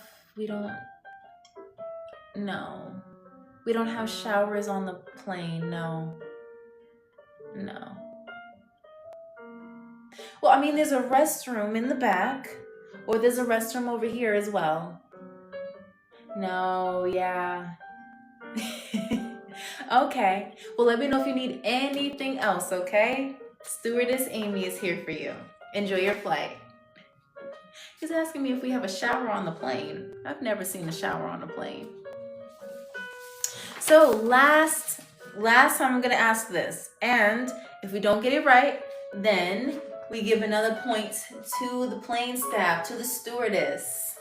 showers on the plane, no. Well, there's a restroom in the back, or there's a restroom over here as well. No, yeah. Okay, well, let me know if you need anything else, okay? Stewardess Amy is here for you. Enjoy your flight. He's asking me if we have a shower on the plane. I've never seen a shower on a plane. So last time I'm gonna ask this, and if we don't get it right, then we give another point to the plane staff, to the stewardess.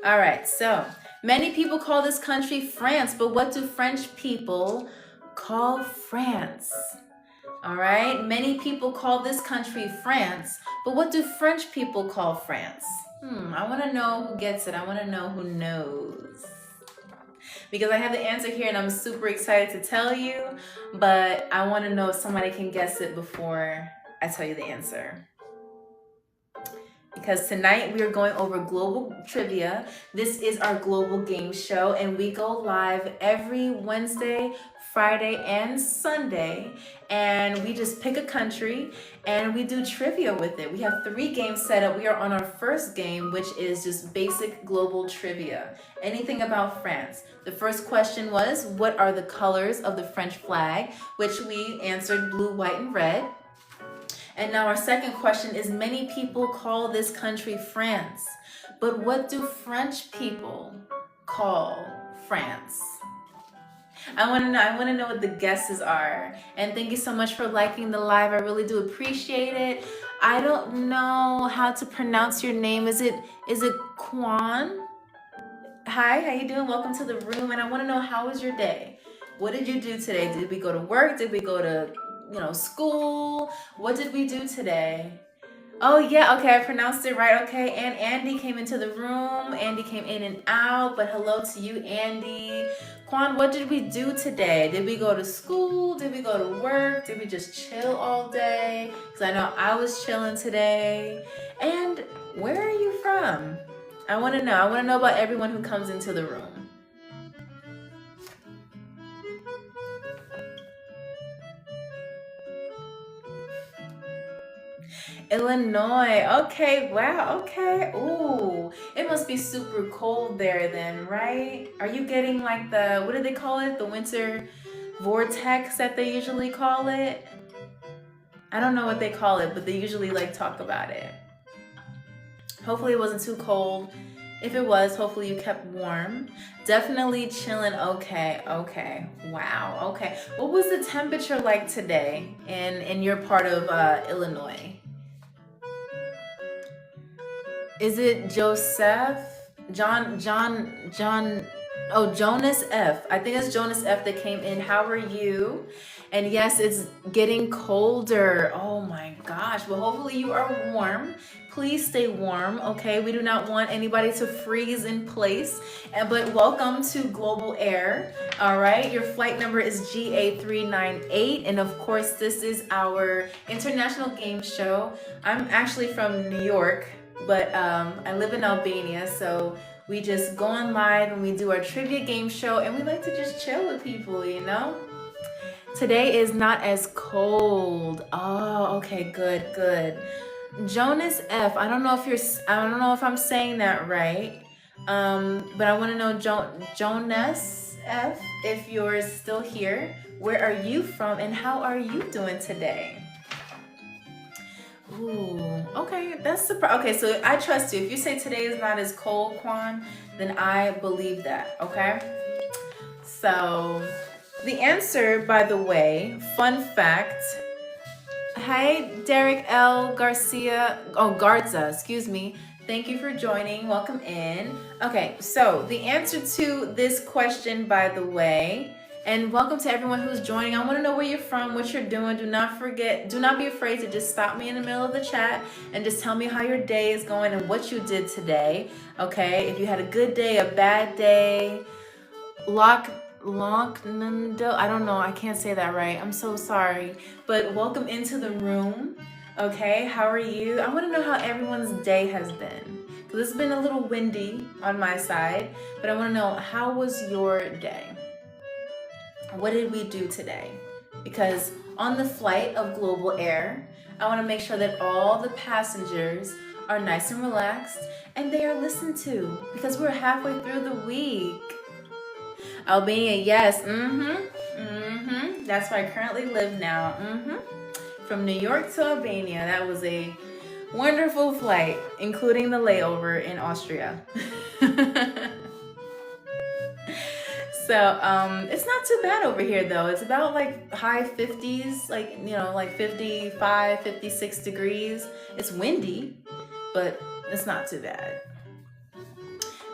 All right, so many people call this country France, but what do French people call France? All right, many people call this country France, but what do French people call France? I want to know who gets it. I want to know who knows. Because I have the answer here and I'm super excited to tell you, but I want to know if somebody can guess it before I tell you the answer. Because tonight we are going over global trivia. This is our global game show, and we go live every Wednesday, Friday, and Sunday, and we just pick a country and we do trivia with it. We have 3 games set up. We are on our first game, which is just basic global trivia. Anything about France. The first question was, what are the colors of the French flag? Which we answered blue, white, and red. And now our second question is, many people call this country France, but what do French people call France? I want to know what the guesses are. And thank you so much for liking the live. I really do appreciate it. I don't know how to pronounce your name. Is it Quon? Hi, how you doing? Welcome to the room. And I want to know, how was your day? What did you do today? Did we go to work? Did we go to, school? What did we do today? Oh yeah, okay, I pronounced it right. Okay, and Andy came into the room. Andy came in and out, but hello to you, Andy. Quan, what did we do today? Did we go to school? Did we go to work? Did we just chill all day? Because I know I was chilling today. And where are you from? I want to know. I want to know about everyone who comes into the room. Illinois. Okay, wow, okay. Ooh, it must be super cold there then, right? Are you getting like the, what do they call it? The winter vortex that they usually call it? I don't know what they call it, but they usually like talk about it. Hopefully it wasn't too cold. If it was, hopefully you kept warm. Definitely chilling. Okay, wow, okay. What was the temperature like today in your part of Illinois? Is it Joseph? John, oh, Jonas F. I think it's Jonas F that came in. How are you? And yes, it's getting colder. Oh my gosh. Well, hopefully you are warm. Please stay warm, okay? We do not want anybody to freeze in place. But welcome to Global Air, all right? Your flight number is GA398. And of course, this is our international game show. I'm actually from New York, but I live in Albania, so we just go on live and we do our trivia game show, and we like to just chill with people, you know? Today is not as cold. Oh, okay, good. Jonas F. I don't know if I'm saying that right. But I want to know, Jonas F, if you're still here. Where are you from and how are you doing today? Ooh, okay, that's surprising. Okay, so I trust you. If you say today is not as cold, Quan, then I believe that, okay? So, the answer, by the way, fun fact. Hi, Derek L. Garza, excuse me. Thank you for joining. Welcome in. Okay, so the answer to this question, by the way, and welcome to everyone who's joining. I want to know where you're from, what you're doing. Do not be afraid to just stop me in the middle of the chat and just tell me how your day is going and what you did today. Okay, if you had a good day, a bad day, I don't know, I can't say that right. I'm so sorry. But welcome into the room. Okay, how are you? I want to know how everyone's day has been. Because it's been a little windy on my side, but I want to know, how was your day? What did we do today? Because on the flight of Global Air, I want to make sure that all the passengers are nice and relaxed and they are listened to, because we're halfway through the week. Albania, yes, that's where I currently live now, From New York to Albania, that was a wonderful flight, including the layover in Austria. So, it's not too bad over here though. It's about like high 50s, like 55, 56 degrees. It's windy, but it's not too bad.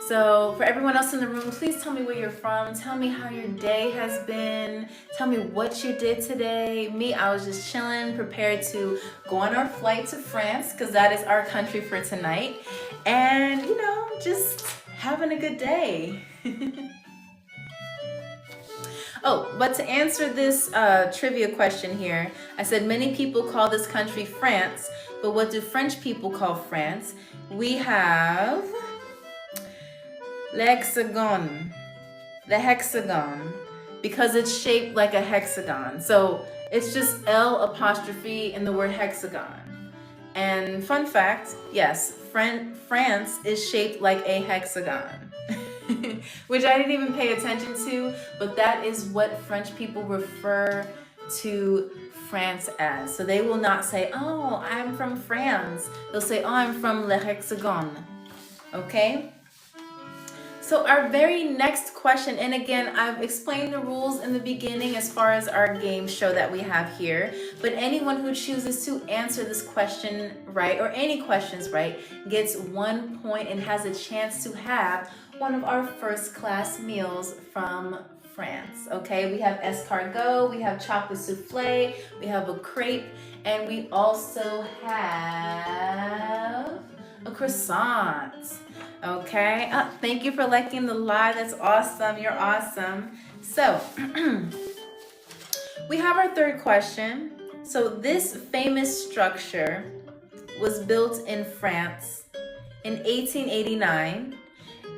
So for everyone else in the room, please tell me where you're from. Tell me how your day has been. Tell me what you did today. Me, I was just chilling, prepared to go on our flight to France, because that is our country for tonight. And, just having a good day. Oh, but to answer this trivia question here, I said many people call this country France, but what do French people call France? We have the hexagon, because it's shaped like a hexagon. So it's just L apostrophe in the word hexagon. And fun fact, yes, France is shaped like a hexagon, which I didn't even pay attention to, but that is what French people refer to France as. So they will not say, oh, I'm from France. They'll say, oh, I'm from Le Hexagon. Okay? So our very next question, and again, I've explained the rules in the beginning as far as our game show that we have here, but anyone who chooses to answer this question right, or any questions right, gets 1 point and has a chance to have one of our first class meals from France. Okay, we have escargot, we have chocolate souffle, we have a crepe, and we also have a croissant. Okay, thank you for liking the live. That's awesome. You're awesome. So we have our third question. So this famous structure was built in France in 1889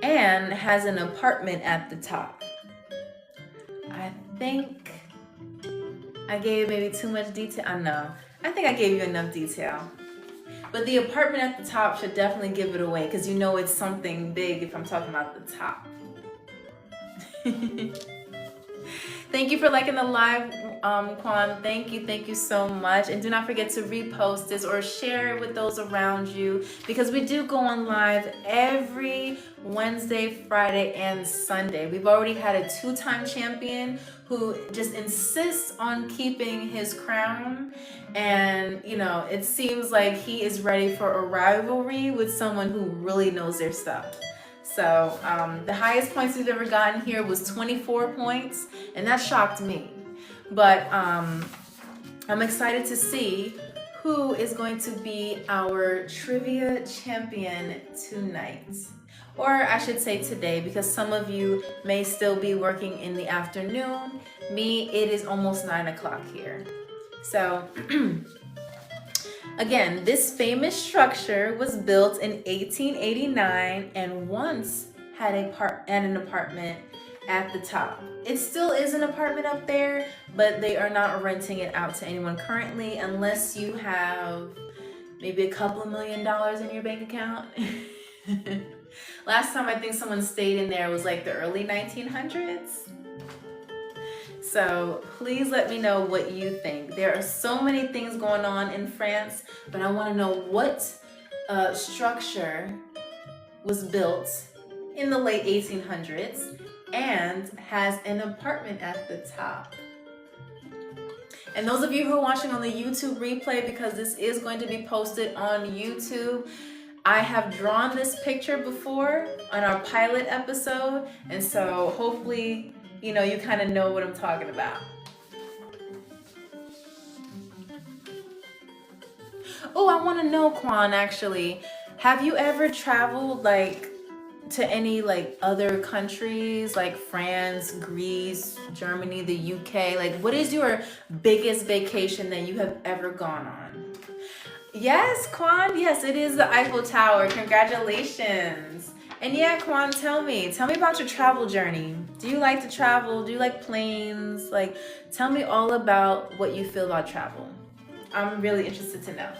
and has an apartment at the top. I think I gave maybe too much detail. I know. I think I gave you enough detail. But the apartment at the top should definitely give it away, because you know it's something big if I'm talking about the top. Thank you for liking the live, Quon. Thank you so much. And do not forget to repost this or share it with those around you, because we do go on live every Wednesday, Friday, and Sunday. We've already had a 2-time champion who just insists on keeping his crown. And, you know, it seems like he is ready for a rivalry with someone who really knows their stuff. So the highest points we've ever gotten here was 24 points, and that shocked me. But I'm excited to see who is going to be our trivia champion tonight. Or I should say today, because some of you may still be working in the afternoon. Me, it is almost 9 o'clock here. So again, this famous structure was built in 1889 and once had an apartment at the top. It still is an apartment up there, but they are not renting it out to anyone currently, unless you have maybe a couple of $1 million in your bank account. Last time I think someone stayed in there was like the early 1900s. So please let me know what you think. There are so many things going on in France, but I want to know what structure was built in the late 1800s and has an apartment at the top. And those of you who are watching on the YouTube replay, because this is going to be posted on YouTube, I have drawn this picture before on our pilot episode, and so hopefully, you know, you kind of know what I'm talking about. Oh, I want to know, Quon, actually, have you ever traveled like to any like other countries like France, Greece, Germany, the UK? Like, what is your biggest vacation that you have ever gone on? Yes, Quon, yes, it is the Eiffel Tower. Congratulations. And yeah, Quon, tell me about your travel journey. Do you like to travel? Do you like planes? Like, tell me all about what you feel about travel. I'm really interested to know.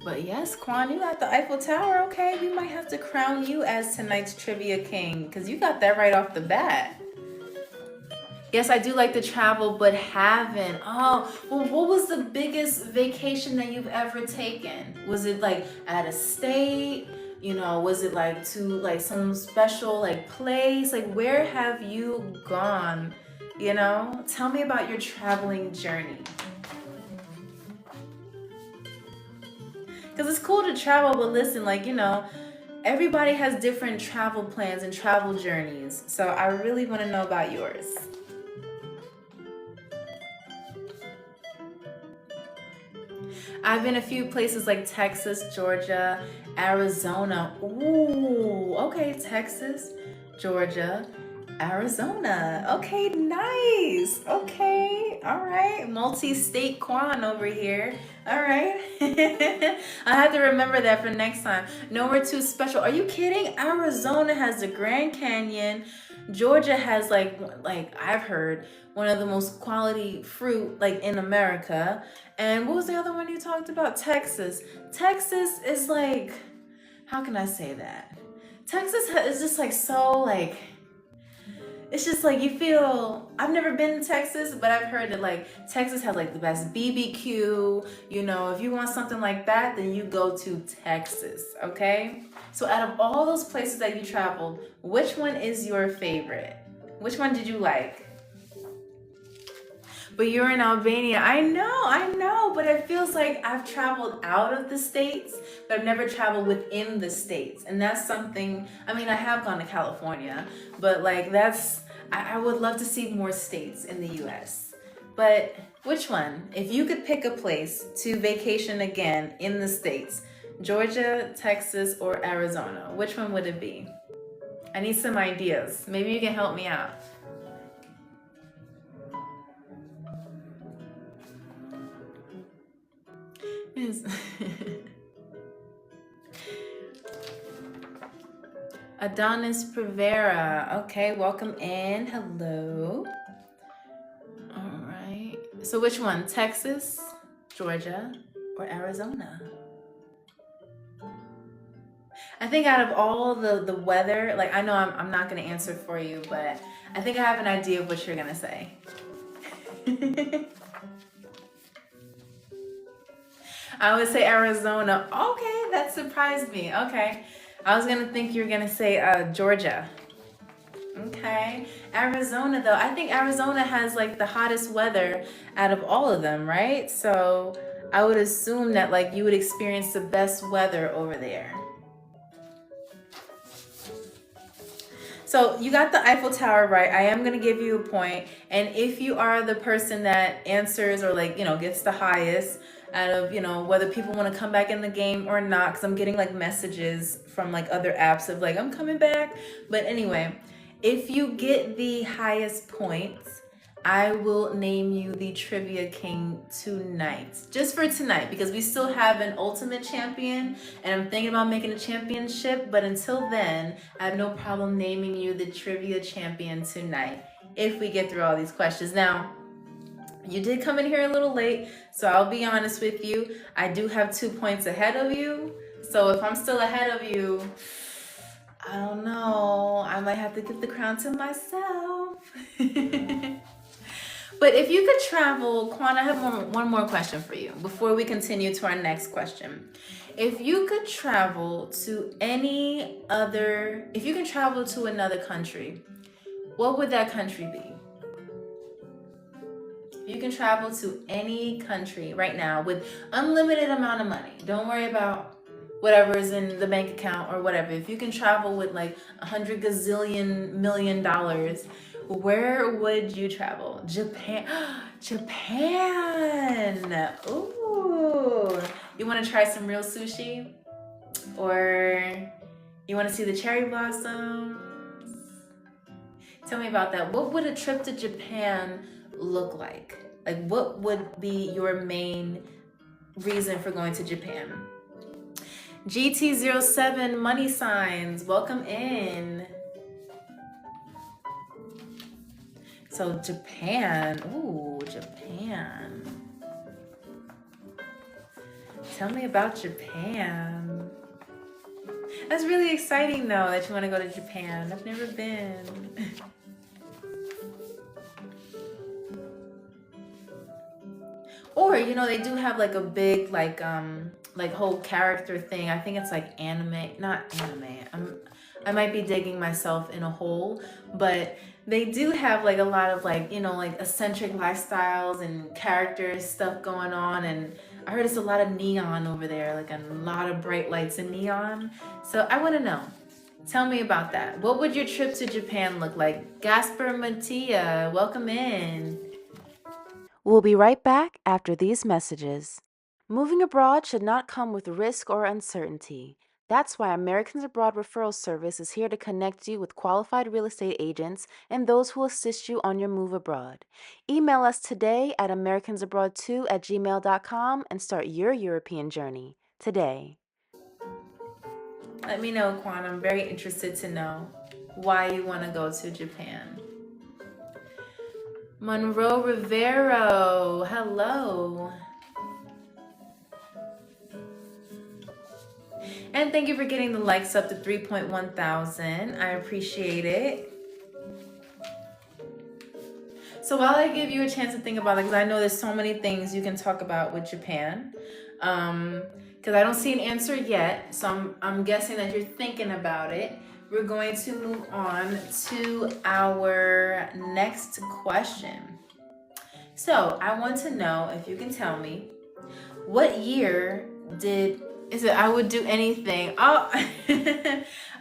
But yes, Quon, you got the Eiffel Tower. Okay, we might have to crown you as tonight's trivia king, because you got that right off the bat. Yes, I do like to travel, but haven't. Oh, well, what was the biggest vacation that you've ever taken? Was it like out of state? You know, was it like to like some special like place? Like, where have you gone? You know, tell me about your traveling journey. Because it's cool to travel, but listen, like, you know, everybody has different travel plans and travel journeys. So I really want to know about yours. I've been a few places like Texas, Georgia, Arizona. Ooh, okay, Texas, Georgia, Arizona. Okay, nice. Okay, all right. Multi-state Quon over here. All right. I have to remember that for next time. Nowhere too special. Are you kidding? Arizona has the Grand Canyon. Georgia has like I've heard one of the most quality fruit like in America. And what was the other one you talked about? Texas. Texas is like, how can I say that? Is just like so like, it's just like you feel. I've never been to Texas, but I've heard that like Texas has like the best BBQ. You know, if you want something like that, then you go to Texas. Okay. So out of all those places that you traveled, which one is your favorite? Which one did you like? But you're in Albania. I know, but it feels like I've traveled out of the States, but I've never traveled within the States. And that's something, I mean, I have gone to California, but like I would love to see more states in the US. But which one? If you could pick a place to vacation again in the States, Georgia, Texas, or Arizona, which one would it be? I need some ideas. Maybe you can help me out. Yes. Adonis Privera. Okay, welcome in. Hello. All right. So which one? Texas, Georgia, or Arizona? I think out of all the weather, like I know I'm not gonna answer for you, but I think I have an idea of what you're gonna say. I would say Arizona. Okay, that surprised me. Okay. I was gonna think you were gonna say Georgia. Okay. Arizona though. I think Arizona has like the hottest weather out of all of them, right? So I would assume that like you would experience the best weather over there. So you got the Eiffel Tower right. I am gonna give you a point. And if you are the person that answers or like, gets the highest out of, whether people want to come back in the game or not, because I'm getting like messages from like other apps of like, I'm coming back. But anyway, if you get the highest points, I will name you the Trivia King tonight. Just for tonight, because we still have an ultimate champion, and I'm thinking about making a championship, but until then, I have no problem naming you the Trivia Champion tonight, if we get through all these questions. Now, you did come in here a little late, so I'll be honest with you. I do have 2 points ahead of you, so if I'm still ahead of you, I don't know. I might have to give the crown to myself. But if you could travel, Quan, I have one more question for you before we continue to our next question. If you could travel to another country, what would that country be? You can travel to any country right now with unlimited amount of money. Don't worry about whatever is in the bank account or whatever. If you can travel with like $100 gazillion million, where would you travel? Japan. Japan. Ooh. You want to try some real sushi? Or you want to see the cherry blossoms? Tell me about that. What would a trip to Japan look like? Like, what would be your main reason for going to Japan? GT07 money signs, welcome in. So Japan, ooh, Japan. Tell me about Japan. That's really exciting though that you want to go to Japan. I've never been. Or, they do have like a big like whole character thing. I think it's like anime, not anime. I might be digging myself in a hole, but they do have like a lot of like, like eccentric lifestyles and characters stuff going on. And I heard it's a lot of neon over there, like a lot of bright lights and neon. So I want to know. Tell me about that. What would your trip to Japan look like? Gasper Mattia, welcome in. We'll be right back after these messages. Moving abroad should not come with risk or uncertainty. That's why Americans Abroad Referral Service is here to connect you with qualified real estate agents and those who assist you on your move abroad. Email us today at americansabroad2@gmail.com and start your European journey today. Let me know, Quon. I'm very interested to know why you want to go to Japan. Monroe Rivero, hello. And thank you for getting the likes up to 3.1 thousand. I appreciate it. So while I give you a chance to think about it, because I know there's so many things you can talk about with Japan, because I don't see an answer yet, so I'm guessing that you're thinking about it. We're going to move on to our next question. So I want to know if you can tell me, what year is it I would do anything? Oh,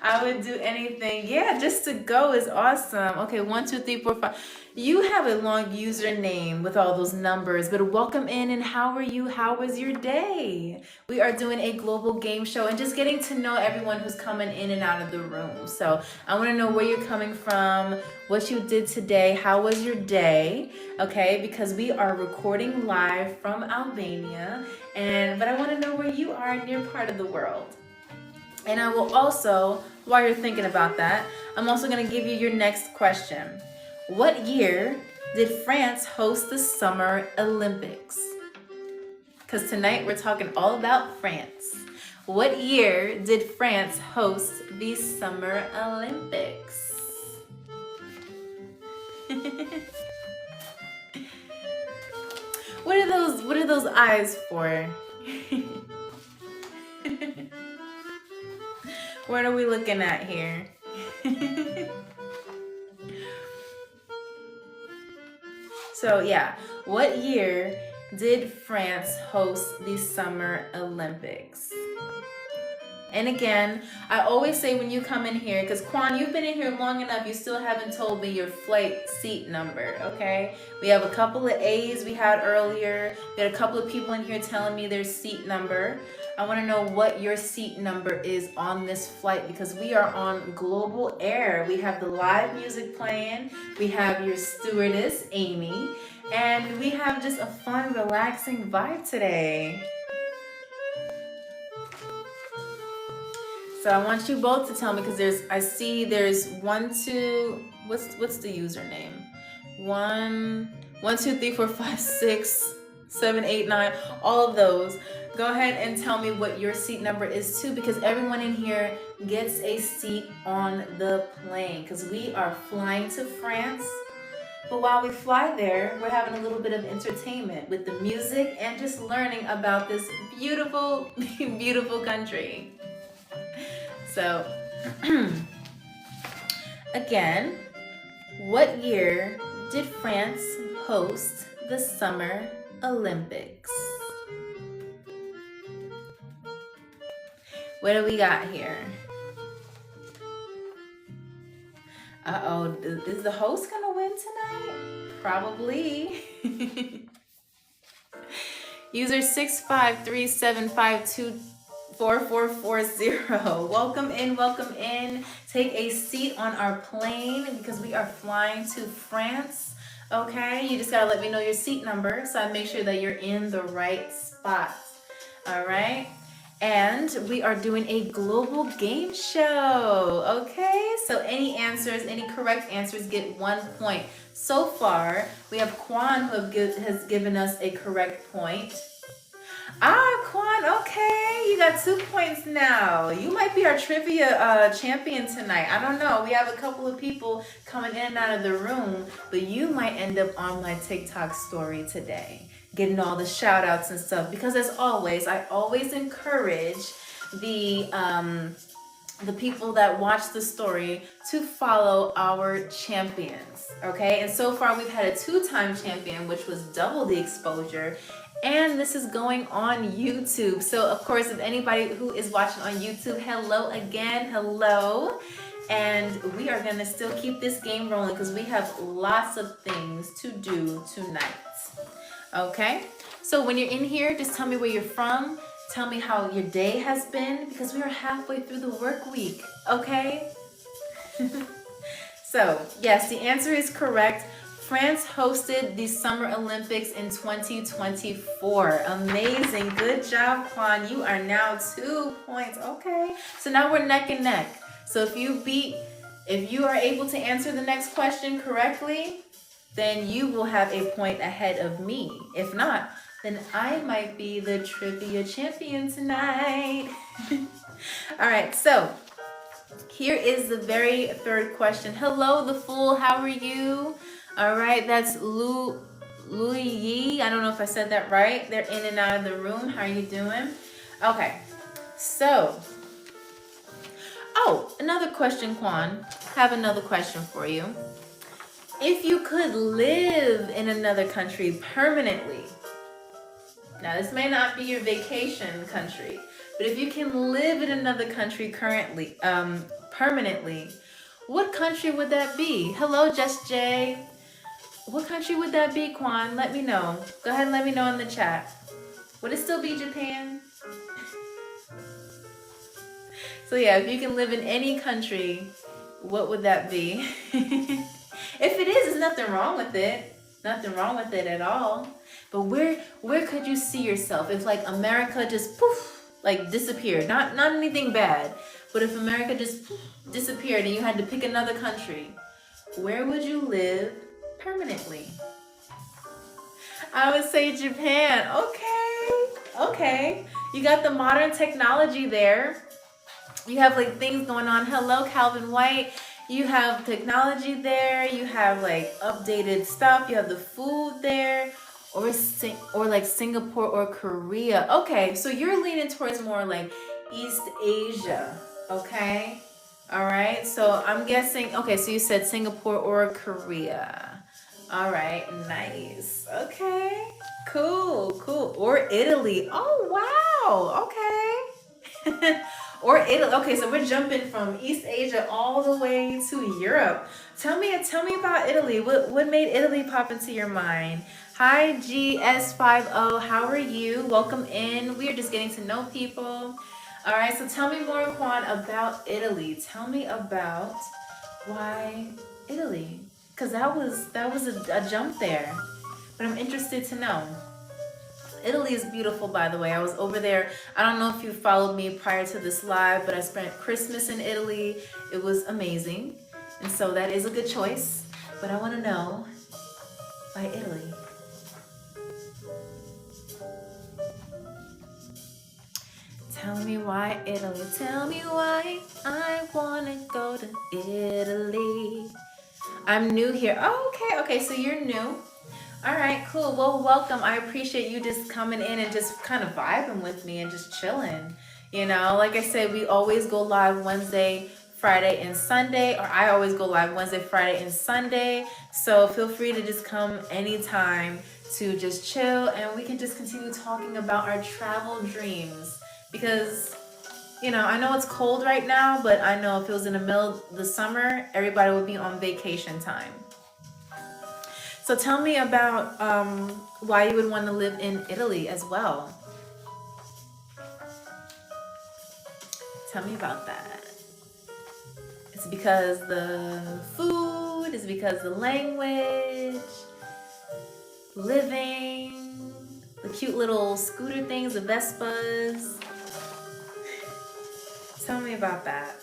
I would do anything. Yeah, just to go is awesome. Okay, 1, 2, 3, 4, 5. You have a long username with all those numbers, but welcome in, and how are you? How was your day? We are doing a global game show and just getting to know everyone who's coming in and out of the room. So I want to know where you're coming from, what you did today, how was your day? Okay, because we are recording live from Albania, but I want to know where you are in your part of the world. And I will also, while you're thinking about that, I'm also going to give you your next question. What year did France host the Summer Olympics? Because tonight we're talking all about France. What year did France host the Summer Olympics? What are those eyes for? What are we looking at here? So yeah, what year did France host the Summer Olympics? And again, I always say when you come in here, because Quon, you've been in here long enough, you still haven't told me your flight seat number, okay? We have a couple of A's we had earlier. We had a couple of people in here telling me their seat number. I want to know what your seat number is on this flight, because we are on global air. We have the live music playing. We have your stewardess, Amy, and we have just a fun, relaxing vibe today. So I want you both to tell me, because there's 1, 2, what's the username? 1, 2, 3, 4, 5, 6, 7, 8, 9, all of those. Go ahead and tell me what your seat number is too, because everyone in here gets a seat on the plane, because we are flying to France. But while we fly there, we're having a little bit of entertainment with the music and just learning about this beautiful, beautiful country. So, again, what year did France host the Summer Olympics? What do we got here? Uh-oh, is the host gonna win tonight? Probably. User 65375244440. Welcome in, welcome in. Take a seat on our plane because we are flying to France. Okay, you just gotta let me know your seat number so I make sure that you're in the right spot. All right. And we are doing a global game show, okay? So any correct answers get 1 point. So far, we have Quon who has given us a correct point. Quon, okay, you got 2 points now. You might be our trivia champion tonight. I don't know. We have a couple of people coming in and out of the room, but you might end up on my TikTok story today, getting all the shout outs and stuff, because as always, I always encourage the people that watch the story to follow our champions, okay? And so far we've had a 2-time champion, which was double the exposure, and this is going on YouTube. So of course, if anybody who is watching on YouTube, hello again, hello. And we are gonna still keep this game rolling because we have lots of things to do tonight. Okay, so when you're in here, just tell me where you're from, Tell me how your day has been because we are halfway through the work week, okay? So, yes, the answer is correct. France hosted the Summer Olympics in 2024. Amazing. Good job, Quon. You are now 2 points. Okay. So now we're neck and neck. So if you are able to answer the next question correctly, then you will have a point ahead of me. If not, then I might be the trivia champion tonight. All right, so here is the very third question. Hello, the fool. How are you? All right, that's Louis Yi. I don't know if I said that right. They're in and out of the room. How are you doing? Okay, so, another question, Quon. Have another question for you. If you could live in another country permanently, now this may not be your vacation country, but if you can live in another country permanently, what country would that be? Hello, Just Jay. What country would that be, Quon? Let me know. Go ahead and let me know in the chat. Would it still be Japan? So yeah, if you can live in any country, what would that be? If it is, there's nothing wrong with it. Nothing wrong with it at all. But where could you see yourself if like America just poof, like disappeared? Not anything bad, but if America just poof, disappeared and you had to pick another country, where would you live permanently? I would say Japan. Okay. You got the modern technology there. You have like things going on. Hello, Calvin White. You have technology there. You have like updated stuff. You have the food there, or like Singapore or Korea. Okay, so you're leaning towards more like East Asia. Okay, all right. So I'm guessing. Okay, so you said Singapore or Korea. All right, nice. Okay, cool. Or Italy. Oh wow. Okay. Or Italy. Okay, so we're jumping from East Asia all the way to Europe. Tell me about Italy. What made Italy pop into your mind? Hi GS50. How are you? Welcome in. We are just getting to know people. All right, so tell me more, Quon, about Italy. Tell me about why Italy, because that was a jump there. But I'm interested to know. Italy is beautiful, by the way. I was over there. I don't know if you followed me prior to this live, but I spent Christmas in Italy. It was amazing. And so that is a good choice. But I want to know, why Italy? Tell me why Italy. Tell me why I want to go to Italy. I'm new here. Oh, okay. So you're new. All right, cool. Well, welcome. I appreciate you just coming in and just kind of vibing with me and just chilling. You know, like I said, we always go live Wednesday, Friday, and Sunday, or I always go live Wednesday, Friday, and Sunday. So feel free to just come anytime to just chill and we can just continue talking about our travel dreams. Because, you know, I know it's cold right now, but I know if it was in the middle of the summer, everybody would be on vacation time. So tell me about why you would want to live in Italy as well. Tell me about that. It's because the food, it's because the language, living, the cute little scooter things, the Vespas. Tell me about that.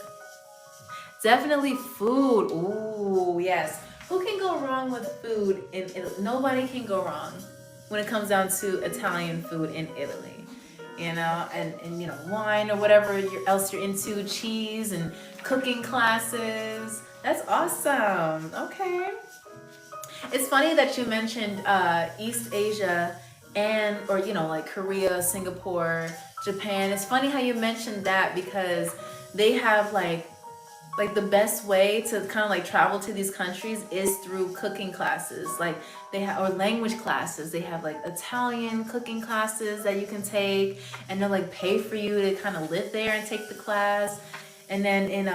Definitely food. Ooh, yes. Who can go wrong with food in Italy? Nobody can go wrong when it comes down to Italian food in Italy. You know, and you know, wine or whatever else you're into, cheese and cooking classes. That's awesome. Okay. It's funny that you mentioned East Asia or you know, like Korea, Singapore, Japan. It's funny how you mentioned that because they have like the best way to kind of like travel to these countries is through cooking classes. Like they have, or language classes. They have like Italian cooking classes that you can take, and they'll like pay for you to kind of live there and take the class. And then in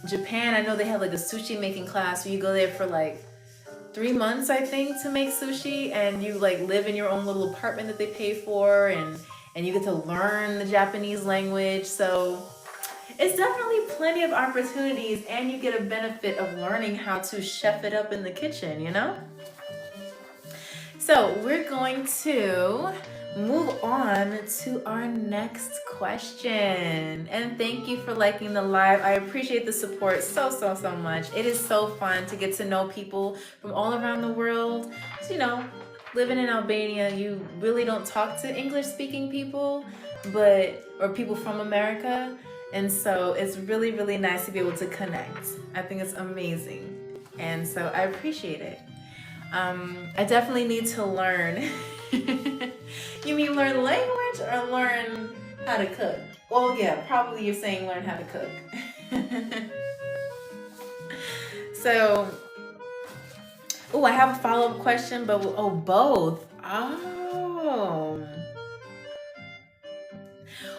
Japan, I know they have like a sushi making class where you go there for like 3 months, I think, to make sushi, and you like live in your own little apartment that they pay for, and and you get to learn the Japanese language. So it's definitely plenty of opportunities, and you get a benefit of learning how to chef it up in the kitchen, you know? So we're going to move on to our next question. And thank you for liking the live. I appreciate the support so much. It is so fun to get to know people from all around the world. So, you know, living in Albania, you really don't talk to English speaking people, or people from America. And so it's really, really nice to be able to connect. I think it's amazing. And so I appreciate it. I definitely need to learn. You mean learn language or learn how to cook? Well, yeah, probably you're saying learn how to cook. So, I have a follow-up question, but both. Oh.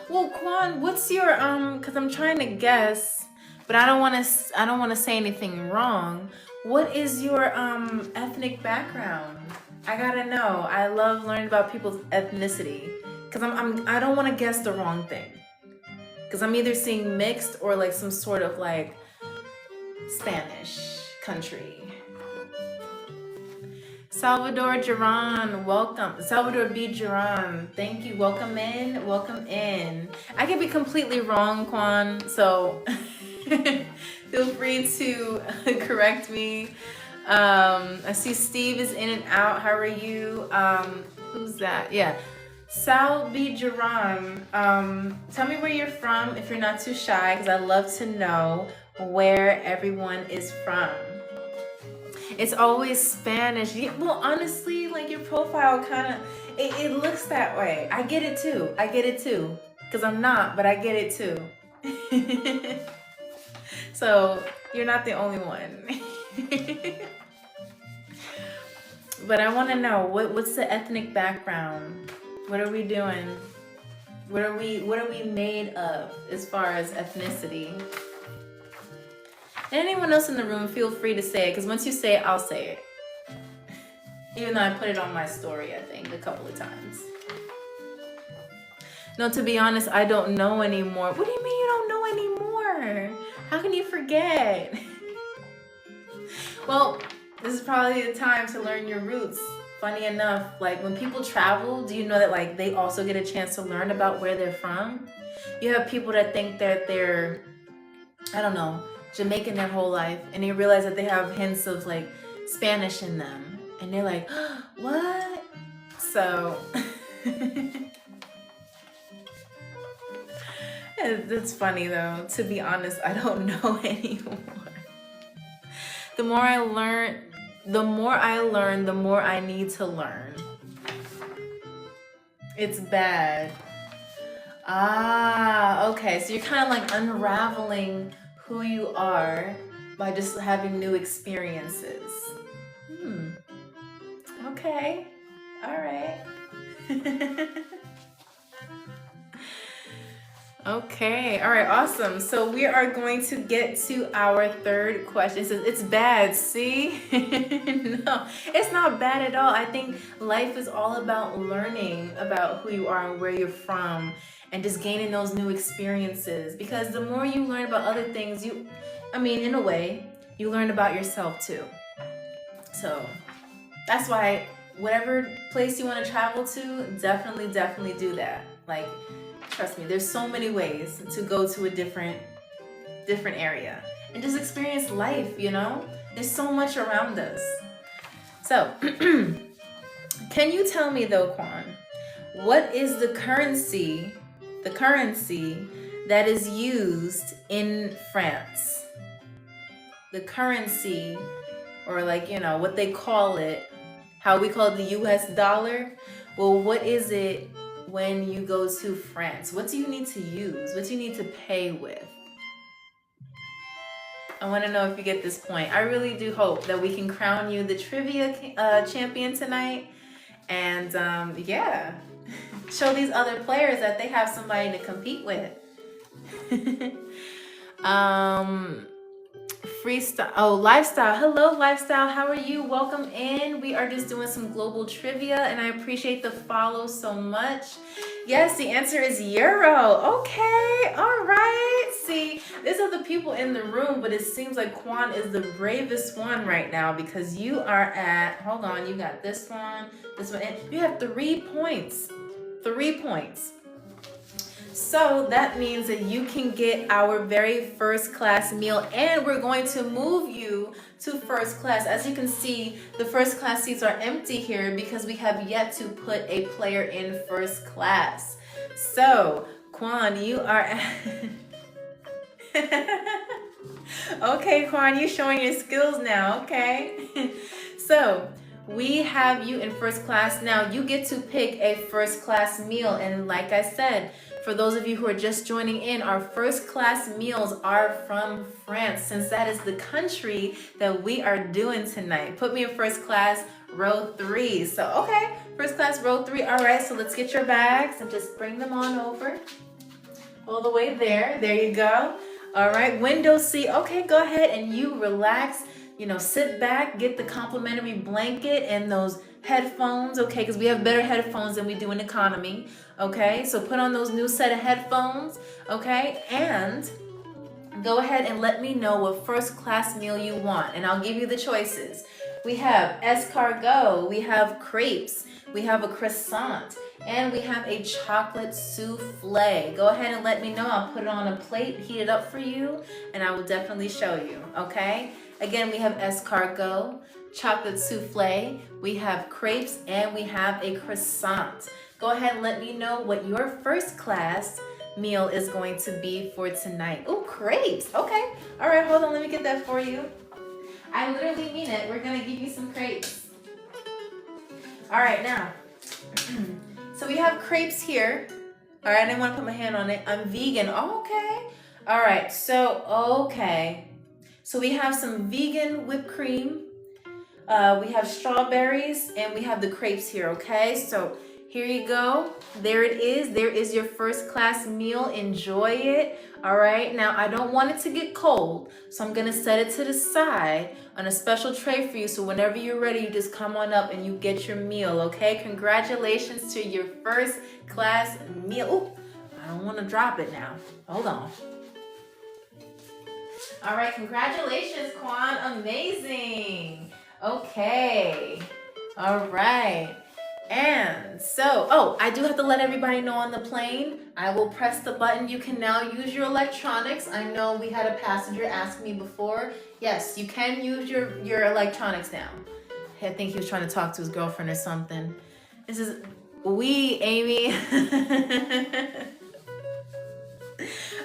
Well, Quon, what's your because I'm trying to guess, but I don't want to say anything wrong. What is your ethnic background? I gotta know. I love learning about people's ethnicity because I don't want to guess the wrong thing, because I'm either seeing mixed or like some sort of like Spanish country. Salvador Duran, welcome. Salvador B. Duran, thank you. Welcome in. Welcome in. I could be completely wrong, Quon, so feel free to correct me. I see Steve is in and out. How are you? Who's that? Yeah. Sal B. Duran, tell me where you're from if you're not too shy, because I love to know where everyone is from. It's always Spanish. Well, honestly, like your profile kind of, it looks that way. I get it too. Because I'm not, but I get it too. So you're not the only one. But I want to know, what's the ethnic background? What are we doing? What are we made of as far as ethnicity? And anyone else in the room, feel free to say it, because once you say it, I'll say it. Even though I put it on my story, I think, a couple of times. No, to be honest, I don't know anymore. What do you mean you don't know anymore? How can you forget? Well, this is probably the time to learn your roots. Funny enough, like when people travel, do you know that like they also get a chance to learn about where they're from? You have people that think that they're, I don't know, Jamaican their whole life, and they realize that they have hints of like Spanish in them, and they're like, what? So it's funny though. To be honest, I don't know anymore. The more I learn, the more I need to learn. It's bad. Okay, so you're kind of like unraveling who you are by just having new experiences. Okay. All right. Okay. All right. Awesome. So we are going to get to our third question. It says, it's bad. See? No, it's not bad at all. I think life is all about learning about who you are and where you're from, and just gaining those new experiences. Because the more you learn about other things, in a way, you learn about yourself too. So that's why whatever place you want to travel to, definitely do that. Like, trust me, there's so many ways to go to a different area and just experience life, you know? There's so much around us. So, can you tell me though, Quon, what is the currency that is used in France? The currency, or like, what they call it, how we call it the US dollar. Well, what is it when you go to France? What do you need to use? What do you need to pay with? I want to know if you get this point. I really do hope that we can crown you the trivia champion tonight. And show these other players that they have somebody to compete with. Freestyle. Oh, Lifestyle. Hello, Lifestyle. How are you? Welcome in. We are just doing some global trivia, and I appreciate the follow so much. Yes, the answer is euro. Okay, all right. See, these are the people in the room, but it seems like Quon is the bravest one right now because you are at, hold on, you got this one, and you have 3 points. 3 points. So that means that you can get our very first class meal, and we're going to move you to first class. As you can see, the first class seats are empty here because we have yet to put a player in first class. So, Quon, you are okay, Quon, you're showing your skills now, okay? So, we have you in first class now. You get to pick a first class meal, and like I said, for those of you who are just joining in, our first class meals are from France, since that is the country that we are doing tonight. Put me in first class, row 3. So, okay, first class, row 3. All right, so let's get your bags and just bring them on over. All the way there. There you go. All right, window seat. Okay, go ahead and you relax. Sit back, get the complimentary blanket and those headphones, okay? Because we have better headphones than we do in economy, okay? So put on those new set of headphones, okay? And go ahead and let me know what first class meal you want, and I'll give you the choices. We have escargot, we have crepes, we have a croissant, and we have a chocolate souffle. Go ahead and let me know. I'll put it on a plate, heat it up for you, and I will definitely show you, okay? Again, we have escargot, chocolate souffle, we have crepes, and we have a croissant. Go ahead and let me know what your first class meal is going to be for tonight. Oh, crepes. Okay. All right, hold on. Let me get that for you. I literally mean it. We're going to give you some crepes. All right, now. So we have crepes here. All right, I didn't want to put my hand on it. I'm vegan. Oh, okay. All right, okay. So we have some vegan whipped cream. We have strawberries, and we have the crepes here, okay? So here you go. There it is. There is your first class meal. Enjoy it. All right. Now, I don't want it to get cold, so I'm going to set it to the side on a special tray for you. So whenever you're ready, you just come on up and you get your meal, okay? Congratulations to your first class meal. Ooh, I don't want to drop it now. Hold on. All right, congratulations, Quon. Amazing. Okay. All right. And so, I do have to let everybody know on the plane. I will press the button. You can now use your electronics. I know we had a passenger ask me before. Yes, you can use your electronics now. I think he was trying to talk to his girlfriend or something. This is Amy.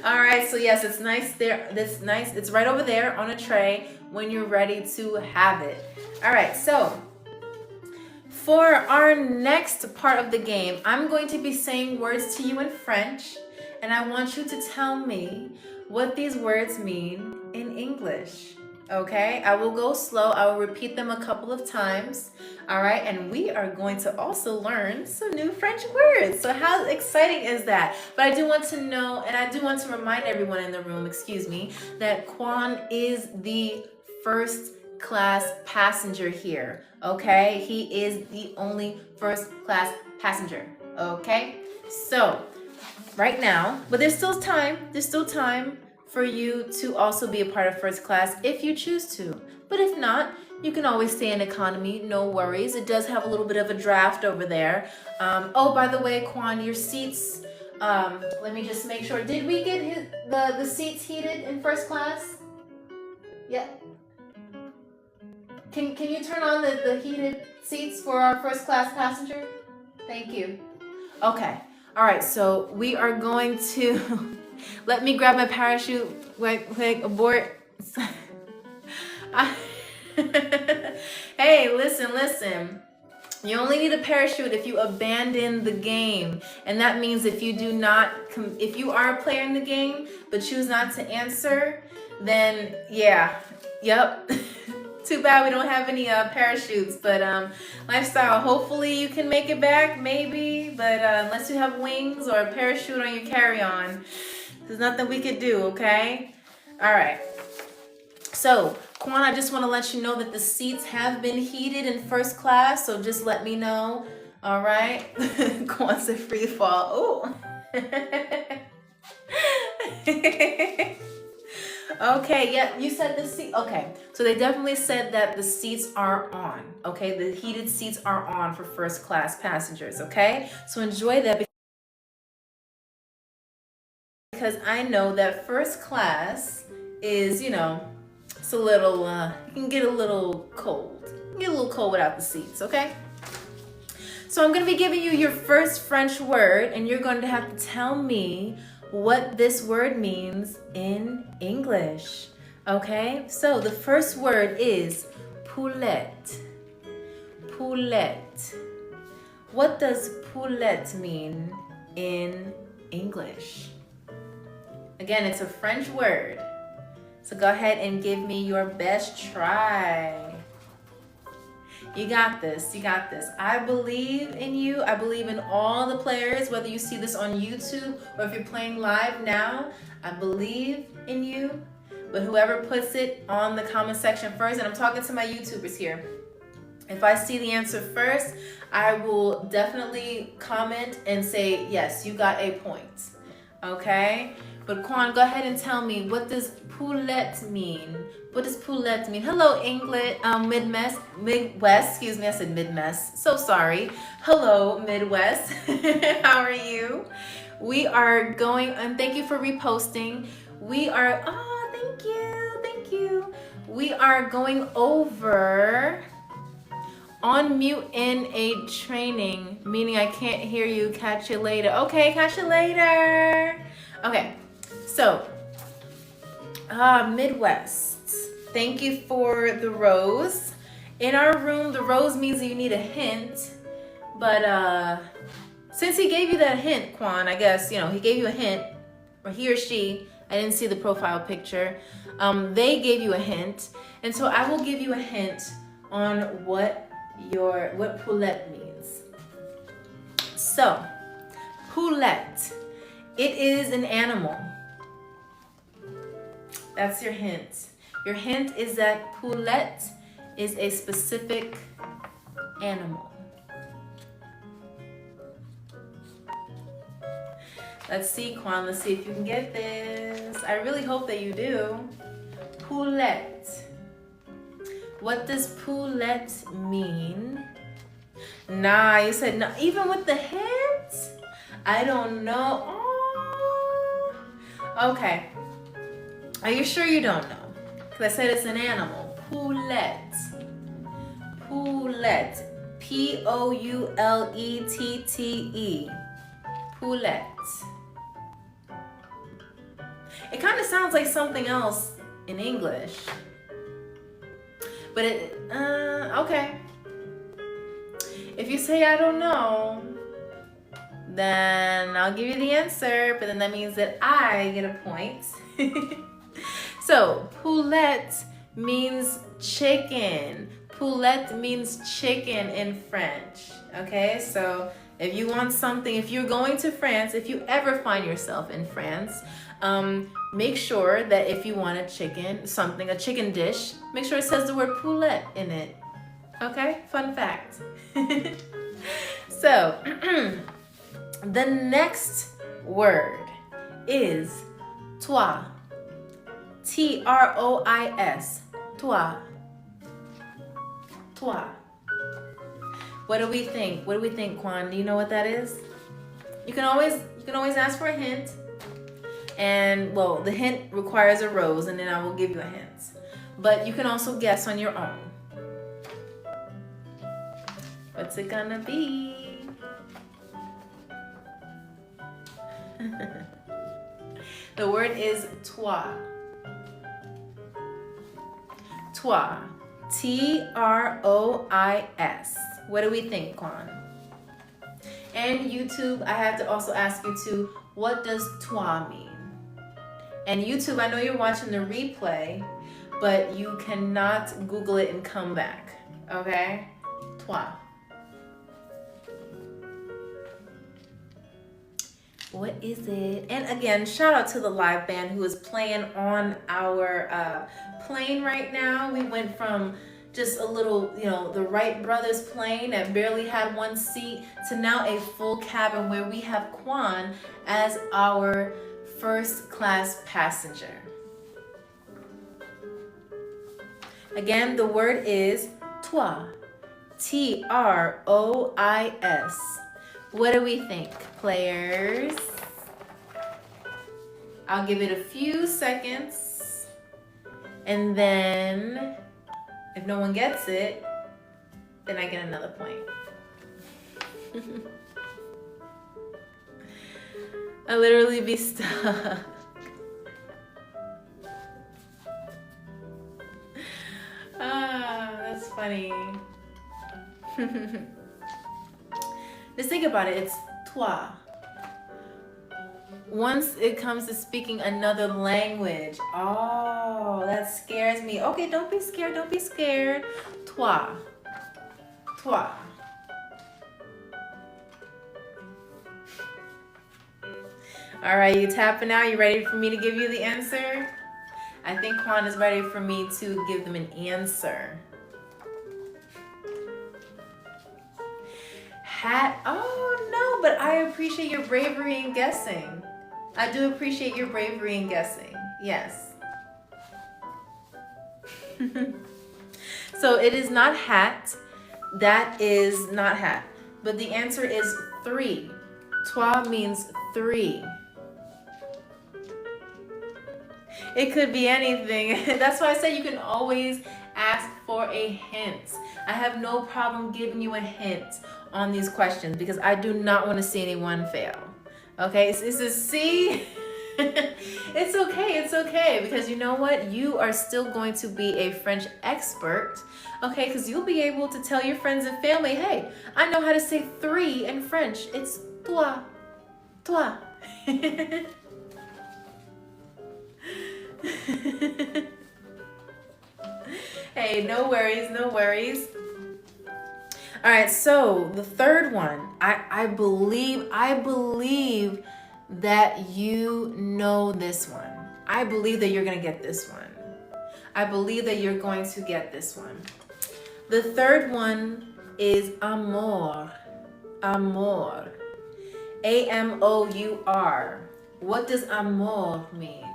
All right, so yes, it's nice there. It's right over there on a tray when you're ready to have it. All right, so for our next part of the game, I'm going to be saying words to you in French, and I want you to tell me what these words mean in English. Okay, I will go slow. I will repeat them a couple of times. All right, and we are going to also learn some new French words. So how exciting is that? But I do want to know, and I do want to remind everyone in the room, that Quon is the first class passenger here. Okay, he is the only first class passenger. Okay, so right now, but there's still time for you to also be a part of first class if you choose to. But if not, you can always stay in economy, no worries. It does have a little bit of a draft over there. Oh, by the way, Quon, your seats, let me just make sure. Did we get the seats heated in first class? Yeah. Can you turn on the heated seats for our first class passenger? Thank you. Okay. All right, so we are going to let me grab my parachute. Wait, abort. Hey, listen. You only need a parachute if you abandon the game. And that means if you are a player in the game but choose not to answer, then yep. Too bad we don't have any parachutes, but lifestyle, hopefully you can make it back, maybe, but unless you have wings or a parachute on your carry-on, there's nothing we could do, okay? All right. So, Quon, I just want to let you know that the seats have been heated in first class, so just let me know All right. Quon said free fall. Ooh. Okay, yeah, you said the seat. Okay, so they definitely said that the seats are on. Okay, the heated seats are on for first class passengers. Okay, so enjoy that because I know that first class is, it's a little, you can get a little cold. You can get a little cold without the seats. Okay. So I'm going to be giving you your first French word, and you're going to have to tell me what this word means in English. Okay? So the first word is poulette. Poulette. What does poulette mean in English? Again, it's a French word. So go ahead and give me your best try. You got this. You got this. I believe in you. I believe in all the players, whether you see this on YouTube or if you're playing live now. I believe in you. But whoever puts it on the comment section first, and I'm talking to my YouTubers here. If I see the answer first, I will definitely comment and say, yes, you got a point. Okay? But Quon, go ahead and tell me, what does poulette mean? What does poulette mean? Hello, English, Midwest, excuse me, I said Midwest. So sorry. Hello, Midwest. How are you? We are going, and thank you for reposting. We are, thank you. We are going over on mute in a training, meaning I can't hear you. Catch you later. Okay, catch you later. Okay, so Midwest. Thank you for the rose. In our room, the rose means that you need a hint. But since he gave you that hint, Quon, I guess, he gave you a hint, or he or she, I didn't see the profile picture. They gave you a hint. And so I will give you a hint on what poulette means. So, poulette. It is an animal. That's your hint. Your hint is that poulette is a specific animal. Let's see, Quon. Let's see if you can get this. I really hope that you do. Poulette. What does poulette mean? Nah, you said no. Even with the hint? I don't know. Oh. Okay. Are you sure you don't know? Because I said it's an animal. Poulette. Poulette. Poulette. Poulette. It kind of sounds like something else in English. But okay. If you say I don't know, then I'll give you the answer, but then that means that I get a point. So, poulette means chicken. Poulette means chicken in French. Okay, so if you want something, if you're going to France, if you ever find yourself in France, make sure that if you want a chicken dish, make sure it says the word poulette in it. Okay, fun fact. So, the next word is toi. T-R-O-I-S. Toi. Toi. What do we think? What do we think, Quon? Do you know what that is? You can always ask for a hint. And well, the hint requires a rose, and then I will give you a hint. But you can also guess on your own. What's it gonna be? The word is toi. Toi. T-R-O-I-S. What do we think, Quon? And YouTube, I have to also ask you too, what does toi mean? And YouTube, I know you're watching the replay, but you cannot Google it and come back. Okay? Toi. What is it? And again, shout out to the live band who is playing on our plane right now. We went from just a little, the Wright brothers plane that barely had one seat to now a full cabin where we have Quon as our first class passenger. Again, the word is toi. Trois. What do we think, players? I'll give it a few seconds. And then, if no one gets it, then I get another point. I'll literally be stuck. That's funny. Just think about it. It's toi. Once it comes to speaking another language, oh, that scares me. Okay, don't be scared. Don't be scared. Toi. Toi. All right, you tapping out? You ready for me to give you the answer? I think Quon is ready for me to give them an answer. Hat? Oh, no, but I appreciate your bravery in guessing. I do appreciate your bravery in guessing. Yes. So it is not hat. That is not hat. But the answer is 3. Toi means 3. It could be anything. That's why I say you can always ask for a hint. I have no problem giving you a hint on these questions because I do not want to see anyone fail. Okay, so this is C. It's okay, because you know what? You are still going to be a French expert, okay? Because you'll be able to tell your friends and family, hey, I know how to say 3 in French. It's toi, toi. Hey, no worries, no worries. All right, so the third one, I believe that you know this one. I believe that you're gonna get this one. I believe that you're going to get this one. The third one is amour. Amour. A-M-O-U-R. What does amour mean?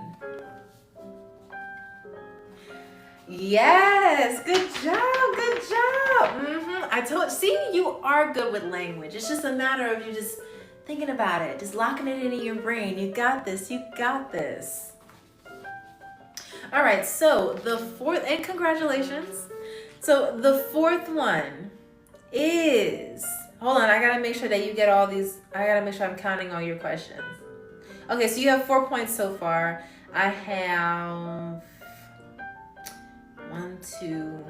Yes, good job, good job. See, you are good with language. It's just a matter of you just thinking about it, just locking it into your brain. You got this, you got this. All right, so the fourth, and congratulations. So the fourth one is, hold on, I gotta make sure that you get all these, I gotta make sure I'm counting all your questions. Okay, so you have 4 points so far. I have 1, 2,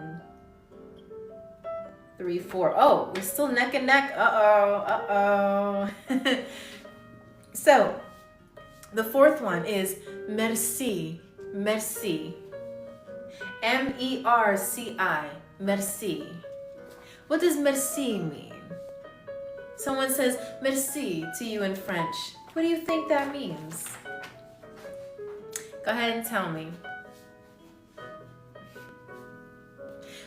3, 4. Oh, we're still neck and neck. Uh-oh. So, the fourth one is merci. Merci. M-E-R-C-I. Merci. What does merci mean? Someone says merci to you in French. What do you think that means? Go ahead and tell me.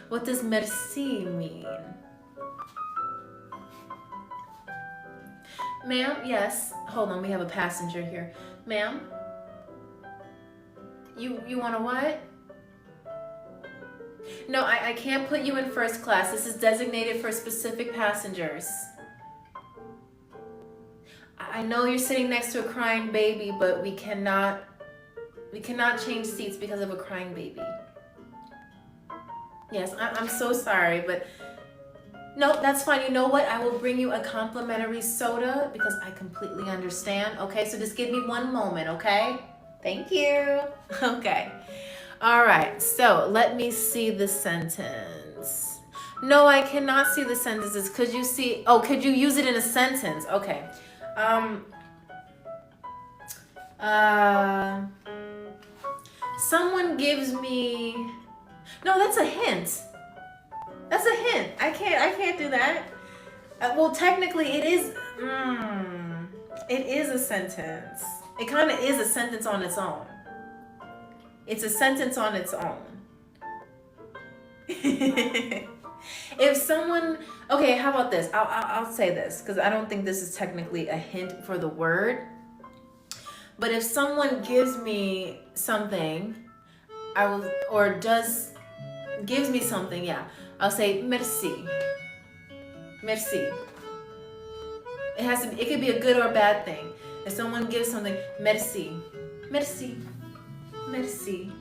What does merci mean? Ma'am, yes. Hold on, we have a passenger here. Ma'am? You want to what? No, I can't put you in first class. This is designated for specific passengers. I know you're sitting next to a crying baby, but we cannot change seats because of a crying baby. Yes, I'm so sorry, but no, that's fine. You know what? I will bring you a complimentary soda because I completely understand. Okay, so just give me one moment, okay? Thank you. Okay. All right, so let me see the sentence. No, I cannot see the sentences. Could you use it in a sentence? Okay. Someone gives me, no, that's a hint. That's a hint. I can't do that. Well, technically it is a sentence. It kind of is a sentence on its own. It's a sentence on its own. If someone, okay, how about this? I'll say this because I don't think this is technically a hint for the word. But if someone gives me something, I will, or does, gives me something, yeah, I'll say merci. Merci. It has to be, it could be a good or a bad thing. If someone gives something, merci. Merci. Merci.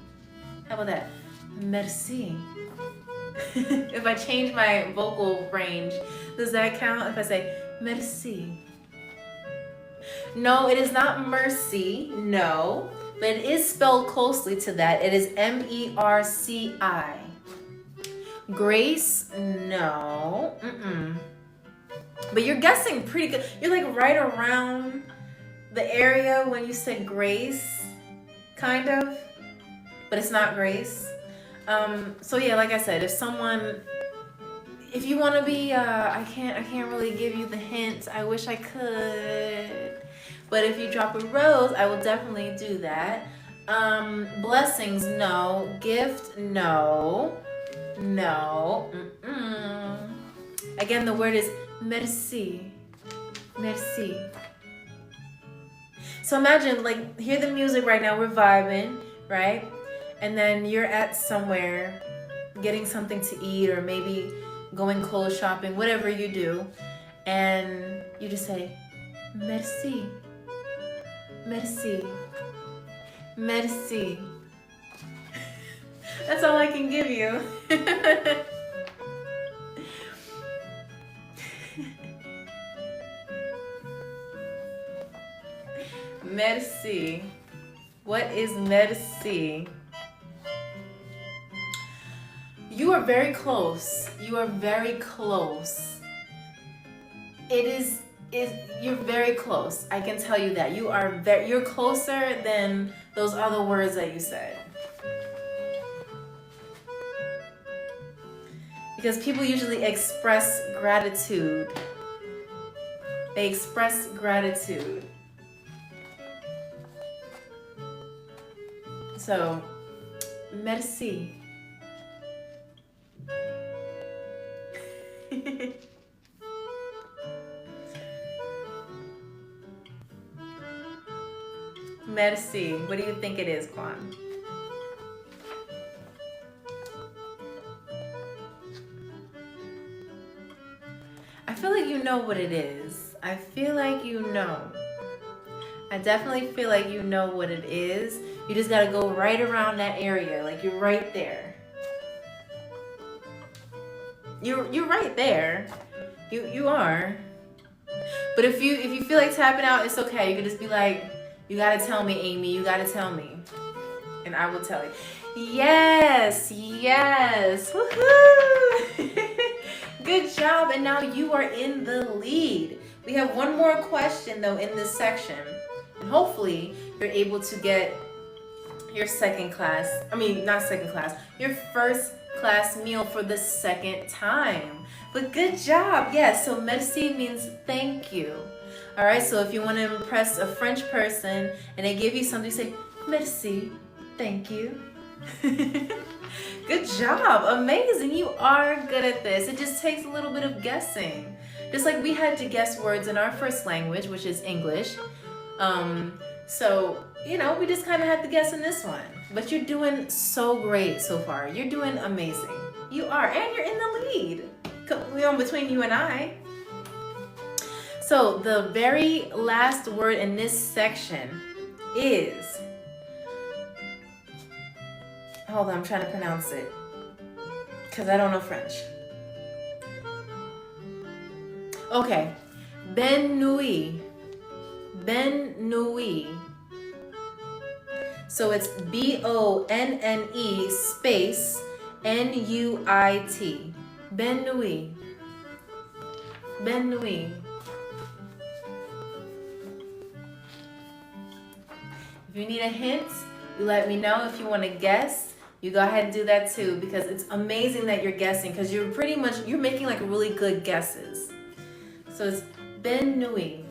How about that? Merci. If I change my vocal range, does that count if I say merci? No, it is not mercy, no, but it is spelled closely to that. It is M-E-R-C-I. Grace, no. But you're guessing pretty good. You're like right around the area when you said grace, kind of, but it's not grace. So yeah, like I said, if you want to be, I can't really give you the hints. I wish I could, but if you drop a rose, I will definitely do that. Blessings, no. Gift, no. No. Again, the word is merci. Merci. So imagine, like, hear the music right now. We're vibing, right? And then you're at somewhere getting something to eat, or maybe going clothes shopping, whatever you do, and you just say, merci, merci, merci. That's all I can give you. Merci. What is merci? You are very close. You are very close. You're very close. I can tell you that. You're closer than those other words that you said. Because people usually express gratitude. They express gratitude. So, merci. Merci. What do you think it is, Quon? I feel like you know what it is. I feel like you know. I definitely feel like you know what it is. You just gotta go right around that area. Like you're right there. You're right there. You are. But if you feel like tapping out, it's okay. You can just be like, you gotta tell me, Amy. You gotta tell me, and I will tell you. Yes, yes. Woohoo! Good job. And now you are in the lead. We have one more question though in this section, and hopefully you're able to get your your first class meal for the second time. But good job. Yes, so merci means thank you. All right, so if you want to impress a French person and they give you something, say merci, thank you. Good job. Amazing. You are good at this. It just takes a little bit of guessing. Just like we had to guess words in our first language, which is English. So, we just kind of had to guess in this one. But you're doing so great so far. You're doing amazing. You are. And you're in the lead. Between you and I. So, the very last word in this section is... Hold on, I'm trying to pronounce it. Because I don't know French. Okay. Ben nuit. Ben nuit. So it's B-O-N-N-E space N-U-I-T. Ben nuit. Ben nuit. If you need a hint, you let me know. If you want to guess, you go ahead and do that too, because it's amazing that you're guessing, because you're making like really good guesses. So it's Ben nuit.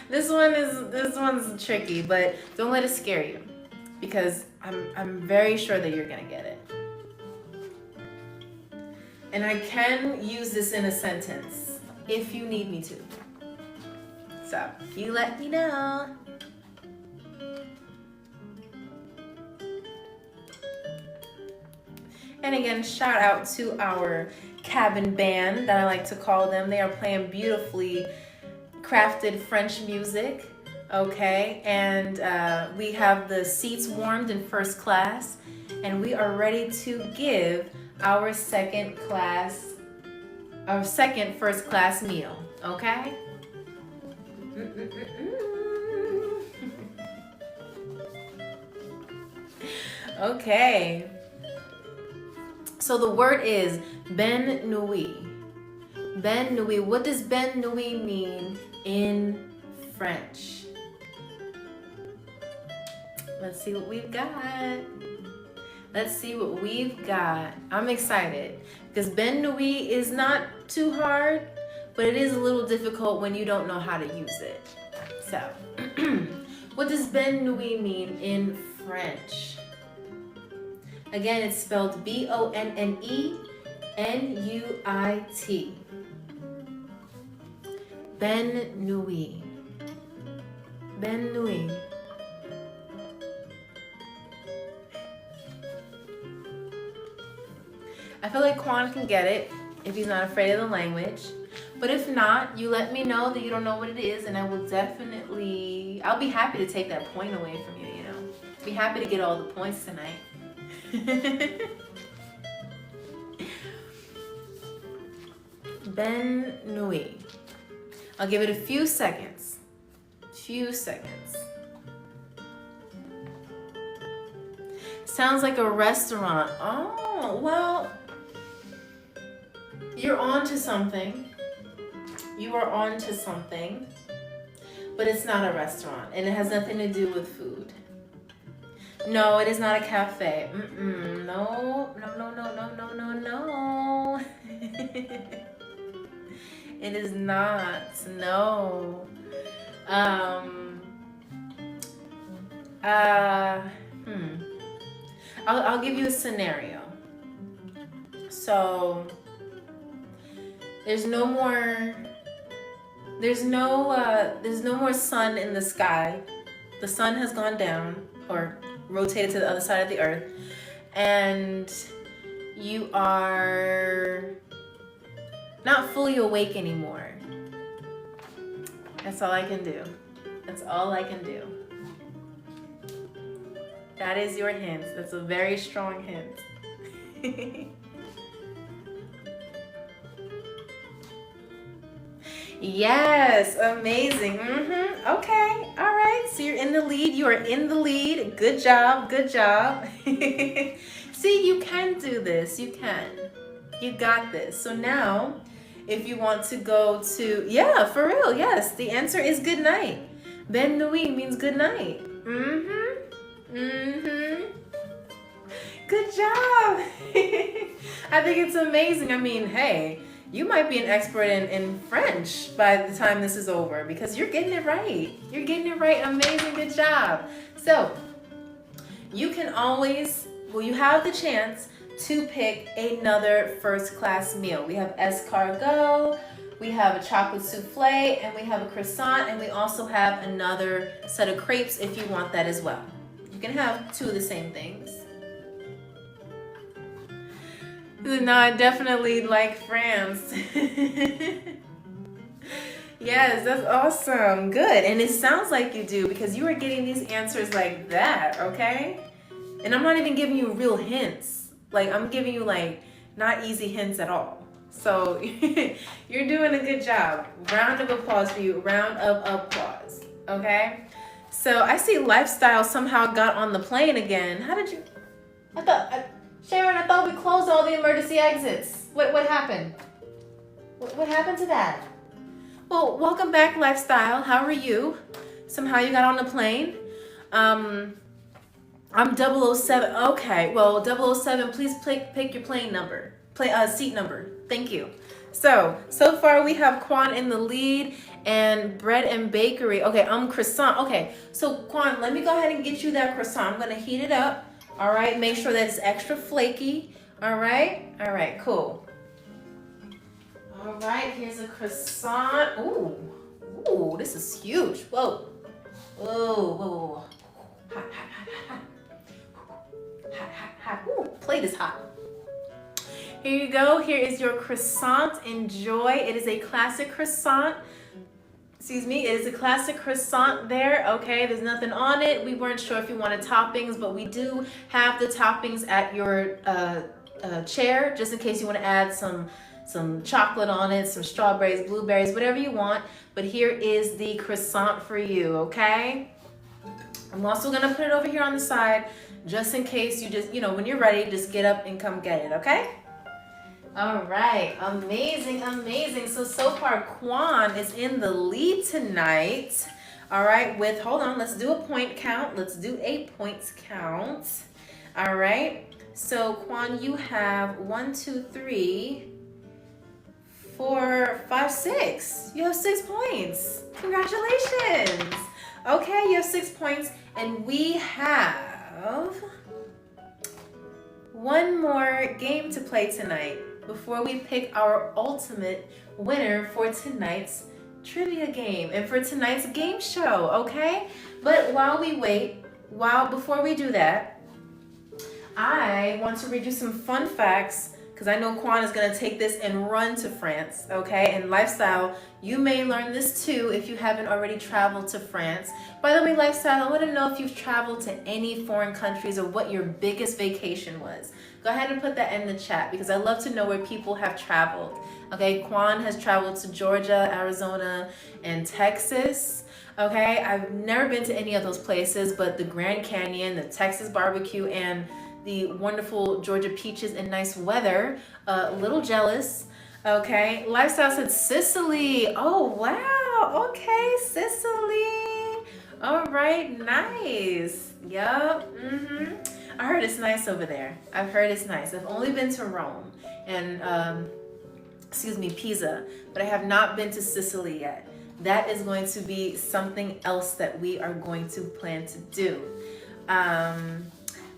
This one's tricky, but don't let it scare you. because I'm very sure that you're gonna get it. And I can use this in a sentence if you need me to. So you let me know. And again, shout out to our cabin band that I like to call them. They are playing beautifully crafted French music, okay? And we have the seats warmed in first class, and we are ready to give our second first class meal, okay? Okay. So the word is ben nuit. Ben nuit. What does ben nuit mean in French? Let's see what we've got. Let's see what we've got. I'm excited because ben nuit is not too hard, but it is a little difficult when you don't know how to use it. So, what does ben nuit mean in French? Again, it's spelled B-O-N-N-E-N-U-I-T. Ben nuit. Ben nuit. I feel like Quon can get it if he's not afraid of the language. But if not, you let me know that you don't know what it is, and I will definitely, I'll be happy to take that point away from you, you know. Be happy to get all the points tonight. Ben nuit. I'll give it a few seconds. Sounds like a restaurant. Oh, well, you're on to something. You are on to something. But it's not a restaurant, and it has nothing to do with food. No, it is not a cafe. No. It is not. No. I'll give you a scenario. So there's no more sun in the sky. The sun has gone down or rotated to the other side of the earth, and you are not fully awake anymore. That's all I can do. That's all I can do. That is your hint. That's a very strong hint. Yes, amazing. Okay, all right. So you're in the lead. You are in the lead. Good job. See, you can do this. You can. You got this. So now, if you want to go to, yeah, for real, yes. The answer is good night. Ben nuit means good night. Good job. I think it's amazing. I mean, hey, you might be an expert in French by the time this is over because you're getting it right. You're getting it right. Amazing. Good job. So you can always, well, you have the chance to pick another first class meal. We have escargot, we have a chocolate souffle, and we have a croissant, and we also have another set of crepes if you want that as well. You can have two of the same things. No, I definitely like France. Yes, that's awesome. Good. And it sounds like you do because you are getting these answers like that, okay? And I'm not even giving you real hints. Like, I'm giving you, like, not easy hints at all. So, you're doing a good job. Round of applause for you. Round of applause, okay? So, I see Lifestyle somehow got on the plane again. How did you... Sharon, I thought we closed all the emergency exits. What happened? What happened to that? Well, welcome back, Lifestyle. How are you? Somehow you got on the plane. I'm 007. Okay, well, 007, please pick your plane number. Seat number. Thank you. So far we have Quon in the lead and bread and bakery. Okay, croissant. Okay, so Quon, let me go ahead and get you that croissant. I'm gonna heat it up. All right, make sure that it's extra flaky. All right, cool. All right, here's a croissant. Ooh, this is huge. Whoa. Whoa. Hot. Hot. Ooh, plate is hot. Here you go. Here is your croissant. Enjoy. It is a classic croissant. Excuse me. It is a classic croissant there. Okay, there's nothing on it. We weren't sure if you wanted toppings, but we do have the toppings at your chair, just in case you want to add some chocolate on it, some strawberries, blueberries, whatever you want. But here is the croissant for you, okay? I'm also gonna put it over here on the side, just in case you just, when you're ready, just get up and come get it, okay? All right, amazing. So far, Quon is in the lead tonight. All right, hold on, let's do a point count. Let's do a points count. All right, so Quon, you have 1, 2, 3, 4, 5, 6. You have 6 points. Congratulations. Okay, you have 6 points, and we have one more game to play tonight before we pick our ultimate winner for tonight's trivia game and for tonight's game show, okay? But while we wait, before we do that, I want to read you some fun facts, because I know Quon is going to take this and run to France, okay? And Lifestyle, you may learn this too if you haven't already traveled to France. By the way, Lifestyle, I want to know if you've traveled to any foreign countries or what your biggest vacation was. Go ahead and put that in the chat, because I love to know where people have traveled. Okay, Quon has traveled to Georgia, Arizona, and Texas. Okay, I've never been to any of those places, but the Grand Canyon, the Texas barbecue, and the wonderful Georgia peaches and nice weather. A little jealous. Okay, Lifestyle said Sicily. Oh, wow. Okay, Sicily. All right, nice. Yup. I heard it's nice over there. I've heard it's nice. I've only been to Rome and, Pisa, but I have not been to Sicily yet. That is going to be something else that we are going to plan to do.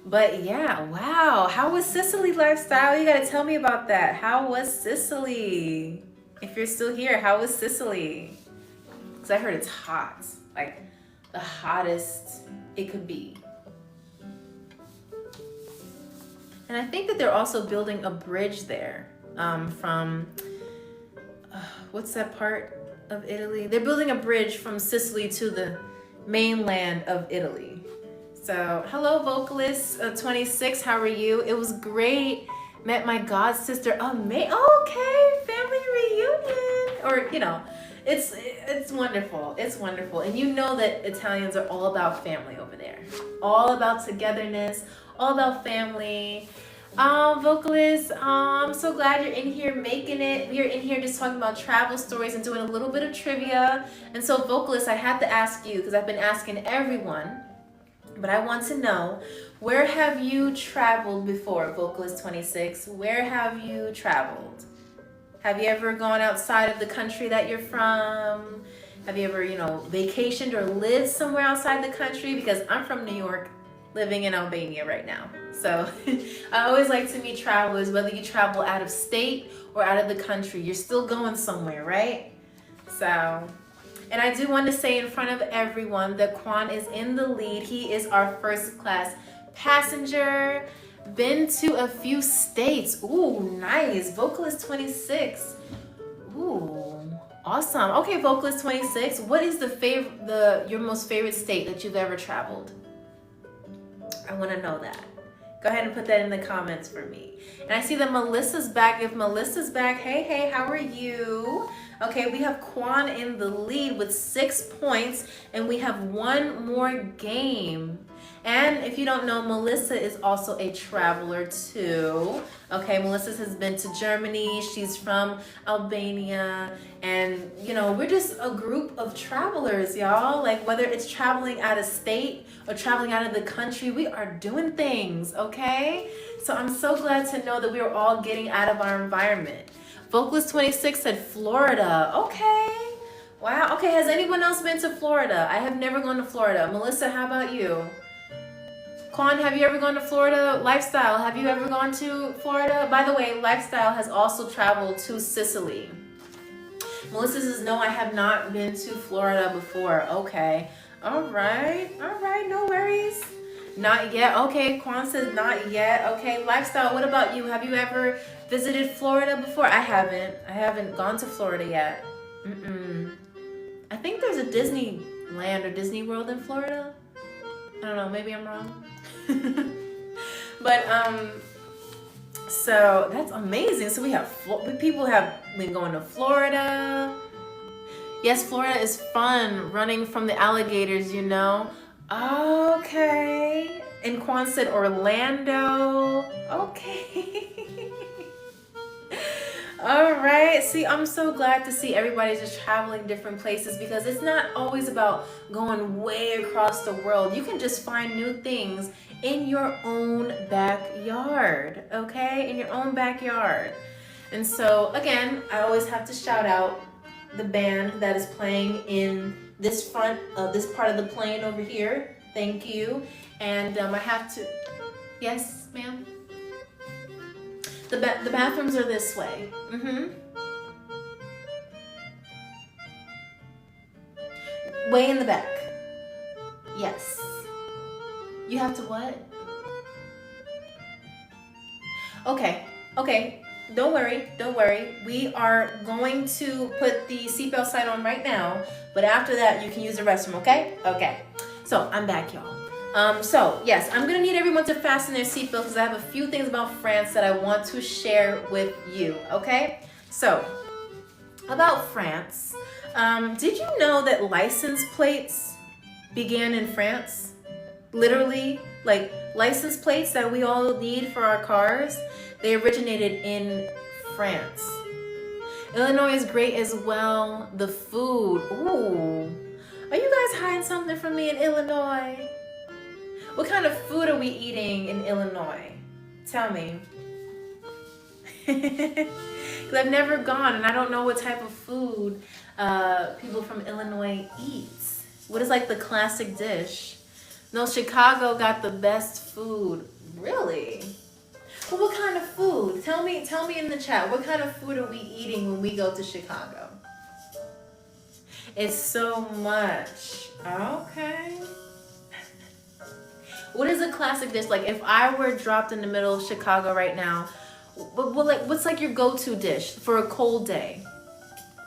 But yeah, wow. How was Sicily, Lifestyle? You gotta tell me about that. How was Sicily? If you're still here, how was Sicily? Because I heard it's hot. Like the hottest it could be. And I think that they're also building a bridge there from, what's that part of Italy? They're building a bridge from Sicily to the mainland of Italy. So, hello, vocalist 26. How are you? It was great. Met my god sister. Okay, family reunion. Or it's wonderful. It's wonderful, and you know that Italians are all about family over there. All about togetherness. All about family. Vocalist, I'm so glad you're in here making it. We are in here just talking about travel stories and doing a little bit of trivia. And so, vocalist, I had to ask you, because I've been asking everyone. But I want to know, where have you traveled before, Vocalist 26? Where have you traveled? Have you ever gone outside of the country that you're from? Have you ever, vacationed or lived somewhere outside the country? Because I'm from New York, living in Albania right now. So I always like to meet travelers, whether you travel out of state or out of the country, you're still going somewhere, right? So... And I do want to say in front of everyone that Quon is in the lead. He is our first class passenger. Been to a few states. Ooh, nice. Vocalist 26. Ooh, awesome. Okay, Vocalist 26. What is your most favorite state that you've ever traveled? I want to know that. Go ahead and put that in the comments for me. And I see that Melissa's back. If Melissa's back, hey, how are you? Okay, we have Quon in the lead with 6 points, and we have one more game. And if you don't know, Melissa is also a traveler too. Okay, Melissa has been to Germany. She's from Albania. And, we're just a group of travelers, y'all. Like, whether it's traveling out of state or traveling out of the country, we are doing things, okay? So I'm so glad to know that we are all getting out of our environment. Vocalist 26 said Florida. Okay. Wow. Okay, has anyone else been to Florida? I have never gone to Florida. Melissa, how about you? Quon, have you ever gone to Florida? Lifestyle, have you ever gone to Florida? By the way, Lifestyle has also traveled to Sicily. Melissa says, no, I have not been to Florida before. Okay. All right, no worries. Not yet. Okay, Quon says not yet. Okay, Lifestyle, what about you? Have you ever visited Florida before? I haven't gone to Florida yet. I think there's a Disneyland or Disney World in Florida. I don't know, maybe I'm wrong. But so that's amazing. So we have people have been going to Florida. Yes, Florida is fun, running from the alligators, you know. Okay. And Quan said Orlando. Okay. All right. See, I'm so glad to see everybody's just traveling different places, because it's not always about going way across the world. You can just find new things in your own backyard, okay? In your own backyard. And so, again, I always have to shout out the band that is playing in this part of the plane over here. Thank you. And I have to, yes, ma'am? The bathrooms are this way. Way in the back. Yes. You have to what? Okay. Don't worry. We are going to put the seatbelt sign on right now, but after that, you can use the restroom, okay? Okay. So, I'm back, y'all. So, yes, I'm going to need everyone to fasten their seatbelts, because I have a few things about France that I want to share with you, okay? So, about France, did you know that license plates began in France? Literally, like license plates that we all need for our cars, they originated in France. Illinois is great as well. The food, ooh. Are you guys hiding something from me in Illinois? What kind of food are we eating in Illinois? Tell me. Because I've never gone and I don't know what type of food people from Illinois eat. What is like the classic dish? No, Chicago got the best food. Really? Well, what kind of food? Tell me in the chat. What kind of food are we eating when we go to Chicago? It's so much. Okay. What is a classic dish? Like if I were dropped in the middle of Chicago right now, what's like your go-to dish for a cold day?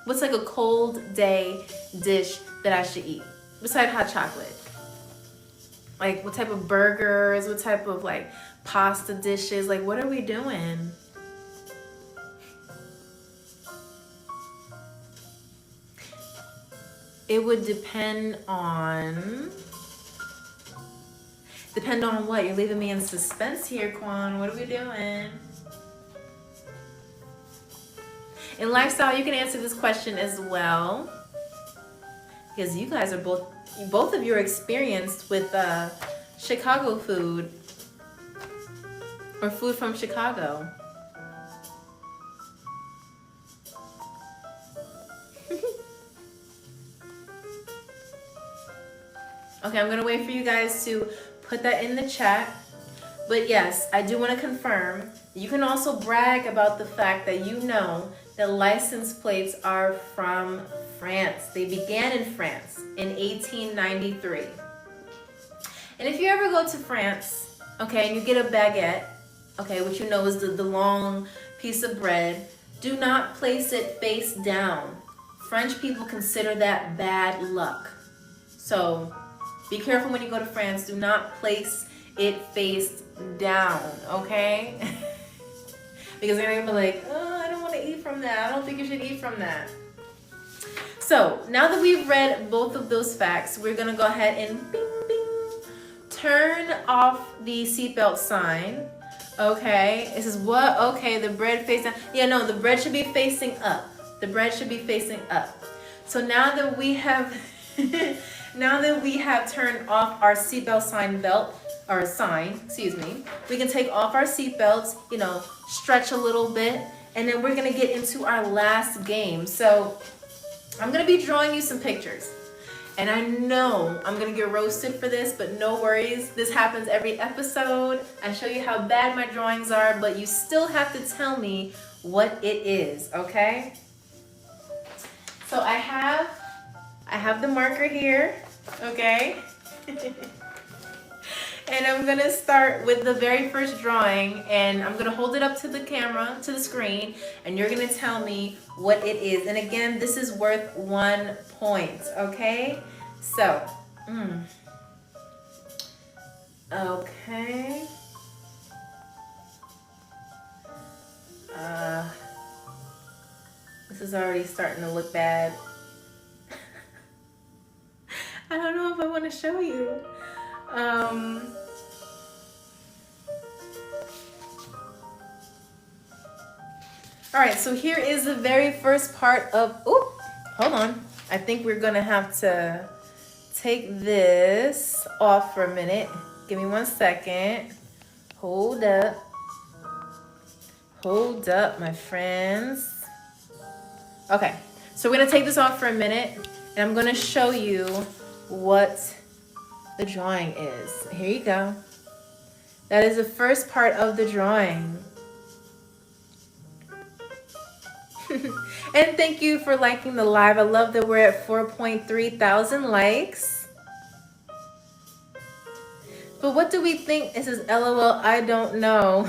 What's like a cold day dish that I should eat besides hot chocolate? Like what type of burgers, what type of like pasta dishes, like what are we doing? It would depend on what? You're leaving me in suspense here, Quon. What are we doing? In lifestyle, you can answer this question as well, because you guys are both of you are experienced with Chicago food or food from Chicago. Okay, I'm gonna wait for you guys to put that in the chat. But yes, I do want to confirm. You can also brag about the fact that you know that license plates are from France. They began in France in 1893. And if you ever go to France, okay, and you get a baguette, okay, which you know is the long piece of bread, do not place it face down. French people consider that bad luck. So be careful when you go to France. Do not place it face down, okay? Because they're gonna be like, oh, I don't want to eat from that. I don't think you should eat from that. So now that we've read both of those facts, we're gonna go ahead and bing, bing, turn off the seatbelt sign. Okay, it says what? Okay, the bread face down. Yeah, no, the bread should be facing up. The bread should be facing up. So now that we have turned off our seatbelt sign, we can take off our seatbelts, stretch a little bit, and then we're gonna get into our last game. So I'm gonna be drawing you some pictures. And I know I'm gonna get roasted for this, but no worries. This happens every episode. I show you how bad my drawings are, but you still have to tell me what it is, okay? So I have the marker here, okay? And I'm gonna start with the very first drawing, and I'm gonna hold it up to the camera, to the screen, and you're gonna tell me what it is. And again, this is worth 1 point, okay? So, okay. This is already starting to look bad. I don't know if I want to show you. All right, so here is the very first part of, oh, hold on. I think we're gonna have to take this off for a minute. Give me 1 second. Hold up. Hold up, my friends. Okay, so we're gonna take this off for a minute, and I'm gonna show you what the drawing is. Here you go. That is the first part of the drawing. And thank you for liking the live. I love that we're at 4.3 thousand likes. But what do we think? It says LOL, I don't know.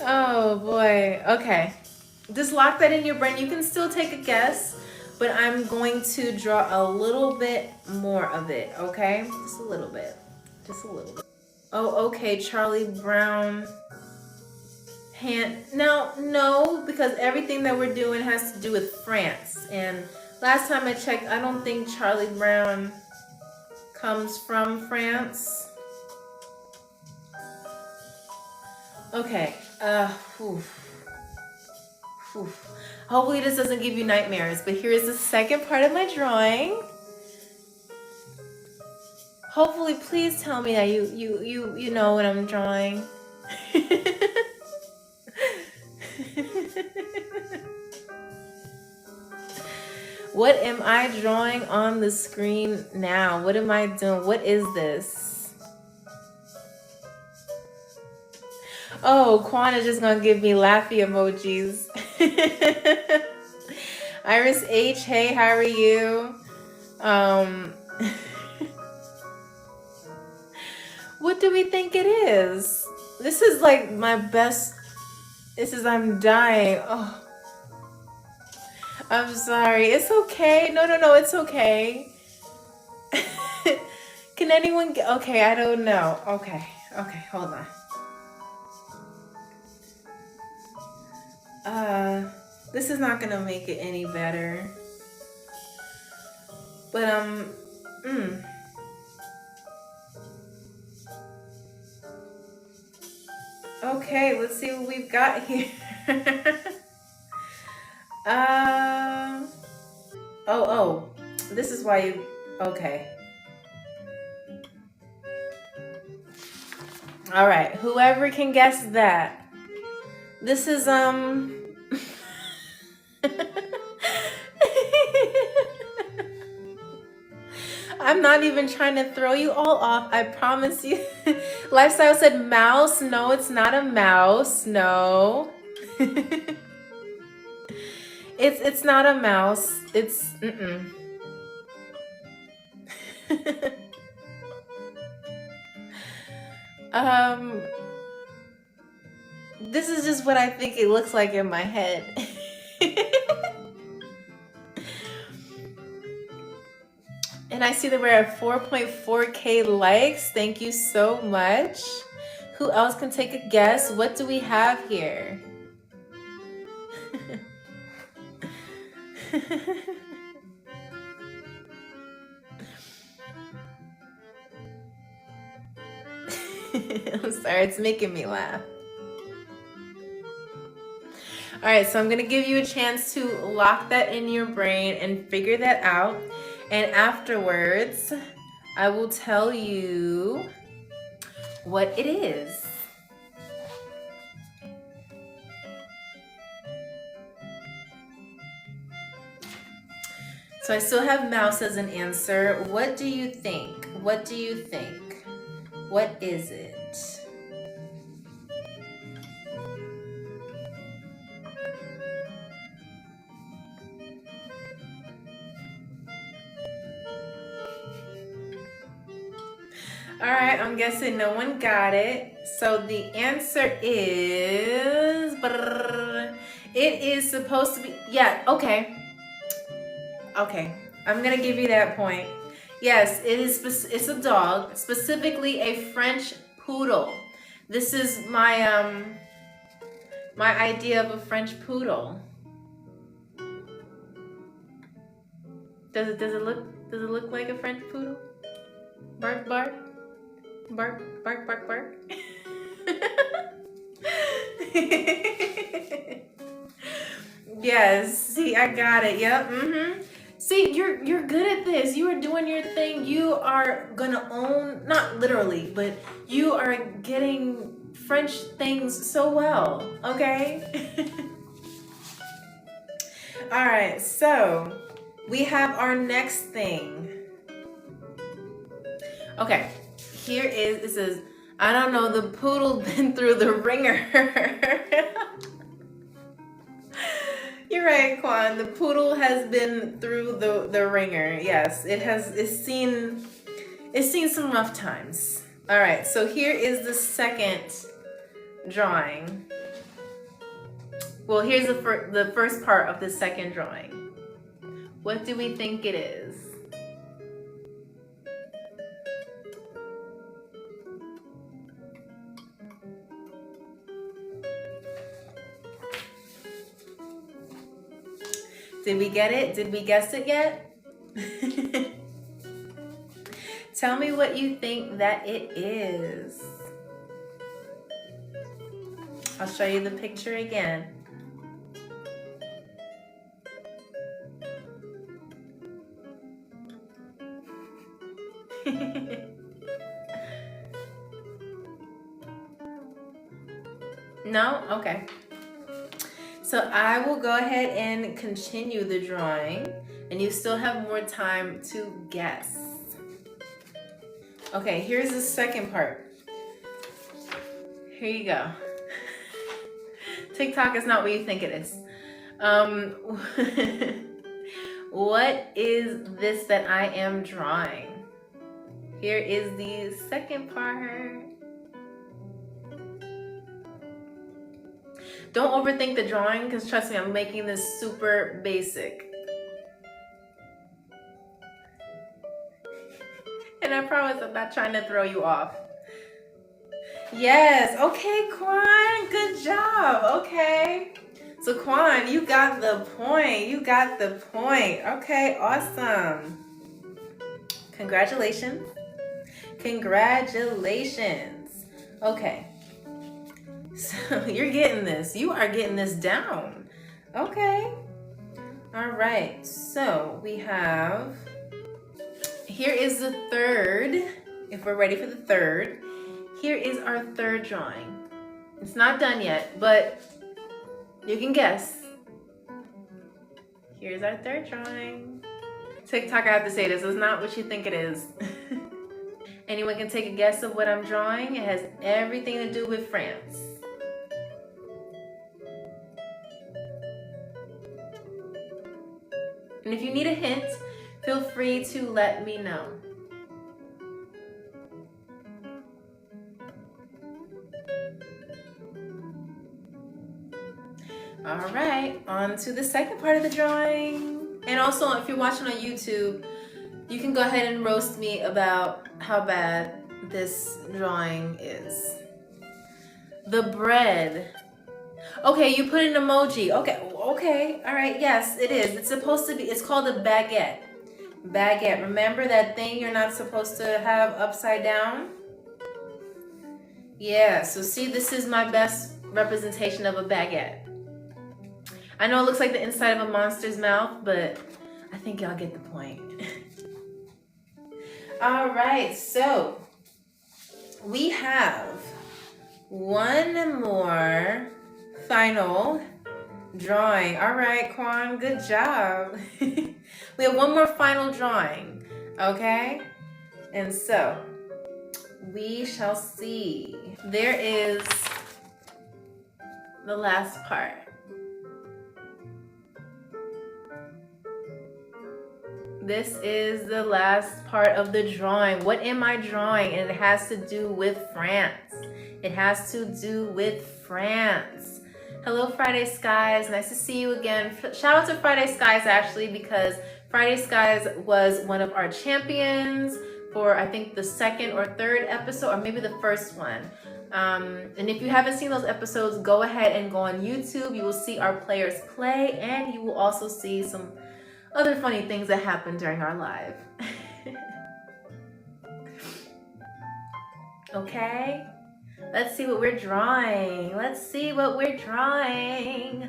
Oh boy. Okay. Just lock that in your brain. You can still take a guess, but I'm going to draw a little bit more of it, okay? Just a little bit. Just a little bit. Oh, okay, Charlie Brown hand. Now, no, because everything that we're doing has to do with France. And last time I checked, I don't think Charlie Brown comes from France. Okay, hopefully this doesn't give you nightmares, but here is the second part of my drawing. Hopefully, please tell me that you know what I'm drawing. What am I drawing on the screen now? What am I doing? What is this? Oh, Quon is just gonna give me laughy emojis. Iris H, hey, how are you? What do we think it is? This is like my best. This is, I'm dying. Oh, I'm sorry. It's okay. No, it's okay. Can anyone get, okay, I don't know. Okay, hold on. This is not gonna make it any better. But, okay, let's see what we've got here. Oh, this is why you, okay. All right, whoever can guess that. This is, I'm not even trying to throw you all off, I promise you. Lifestyle said mouse. No, it's not a mouse. No. It's not a mouse. It's this is just what I think it looks like in my head. And I see that we're at 4.4K likes. Thank you so much. Who else can take a guess? What do we have here? I'm sorry, it's making me laugh. All right, so I'm gonna give you a chance to lock that in your brain and figure that out. And afterwards, I will tell you what it is. So I still have mouse as an answer. What do you think? What do you think? What is it? All right, I'm guessing no one got it. So the answer is, it is supposed to be, yeah, okay. Okay, I'm gonna give you that point. Yes, it is, it's a dog, specifically a French poodle. This is my, my idea of a French poodle. Does it look like a French poodle? Bark, bark. Bark, bark, bark, bark. Yes, see, I got it. Yep. See, you're good at this. You are doing your thing. You are gonna own, not literally, but you are getting French things so well. Okay. All right. So we have our next thing. Okay. Here is, it says, I don't know, the poodle been through the ringer. You're right, Quon. The poodle has been through the ringer. Yes, it's seen some rough times. All right, so here is the second drawing. Well, here's the first part of the second drawing. What do we think it is? Did we get it? Did we guess it yet? Tell me what you think that it is. I'll show you the picture again. No? Okay. So I will go ahead and continue the drawing, and you still have more time to guess. Okay, here's the second part. Here you go. TikTok is not what you think it is. What is this that I am drawing? Here is the second part. Don't overthink the drawing, because trust me, I'm making this super basic. And I promise I'm not trying to throw you off. Yes, okay, Quon, good job, okay. So Quon, you got the point, you got the point. Okay, awesome. Congratulations. Congratulations. Okay. So you're getting this. You are getting this down. Okay. All right. So we have, here is the third. If we're ready for the third, here is our third drawing. It's not done yet, but you can guess. Here's our third drawing. TikTok, I have to say this, is not what you think it is. Anyone can take a guess of what I'm drawing. It has everything to do with France. And if you need a hint, feel free to let me know. All right, on to the second part of the drawing. And also, if you're watching on YouTube, you can go ahead and roast me about how bad this drawing is. The bread. Okay, you put an emoji. Okay, all right, yes, it is. It's supposed to be, it's called a baguette. Baguette, remember that thing you're not supposed to have upside down? Yeah, so see, this is my best representation of a baguette. I know it looks like the inside of a monster's mouth, but I think y'all get the point. All right, so we have one more final drawing. All right, Quon, good job. We have one more final drawing, okay? And so we shall see. There is the last part. This is the last part of the drawing. What am I drawing? And it has to do with France. It has to do with France. Hello, Friday Skies. Nice to see you again. Shout out to Friday Skies, actually, because Friday Skies was one of our champions for, I think, the second or third episode, or maybe the first one. And if you haven't seen those episodes, go ahead and go on YouTube. You will see our players play, and you will also see some other funny things that happen during our live. Okay, let's see what we're drawing. Let's see what we're drawing.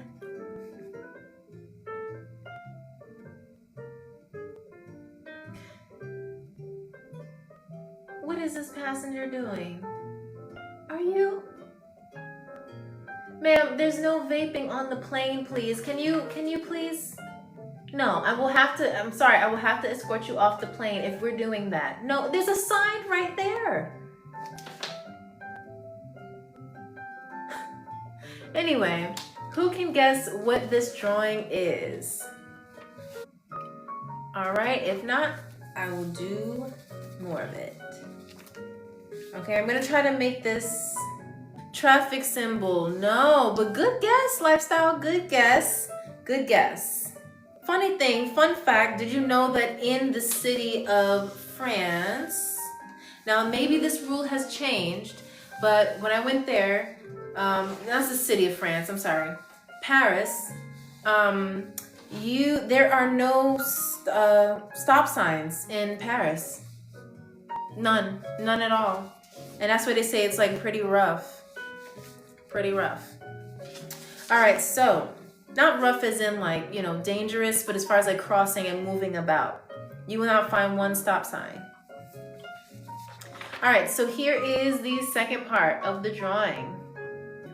What is this passenger doing? Are you? Ma'am, there's no vaping on the plane, please. Can you please? No, I will have to, I'm sorry, I will have to escort you off the plane if we're doing that. No, there's a sign right there. Anyway, who can guess what this drawing is? All right, if not, I will do more of it. Okay, I'm gonna try to make this traffic symbol. No, but good guess, lifestyle, good guess, good guess. Funny thing, fun fact, did you know that in the city of France, now maybe this rule has changed, but when I went there, that's the city of France, I'm sorry, Paris, there are no stop signs in Paris. None at all. And that's why they say it's like pretty rough. Pretty rough. All right, so not rough as in like, you know, dangerous, but as far as like crossing and moving about, you will not find one stop sign. All right, so here is the second part of the drawing.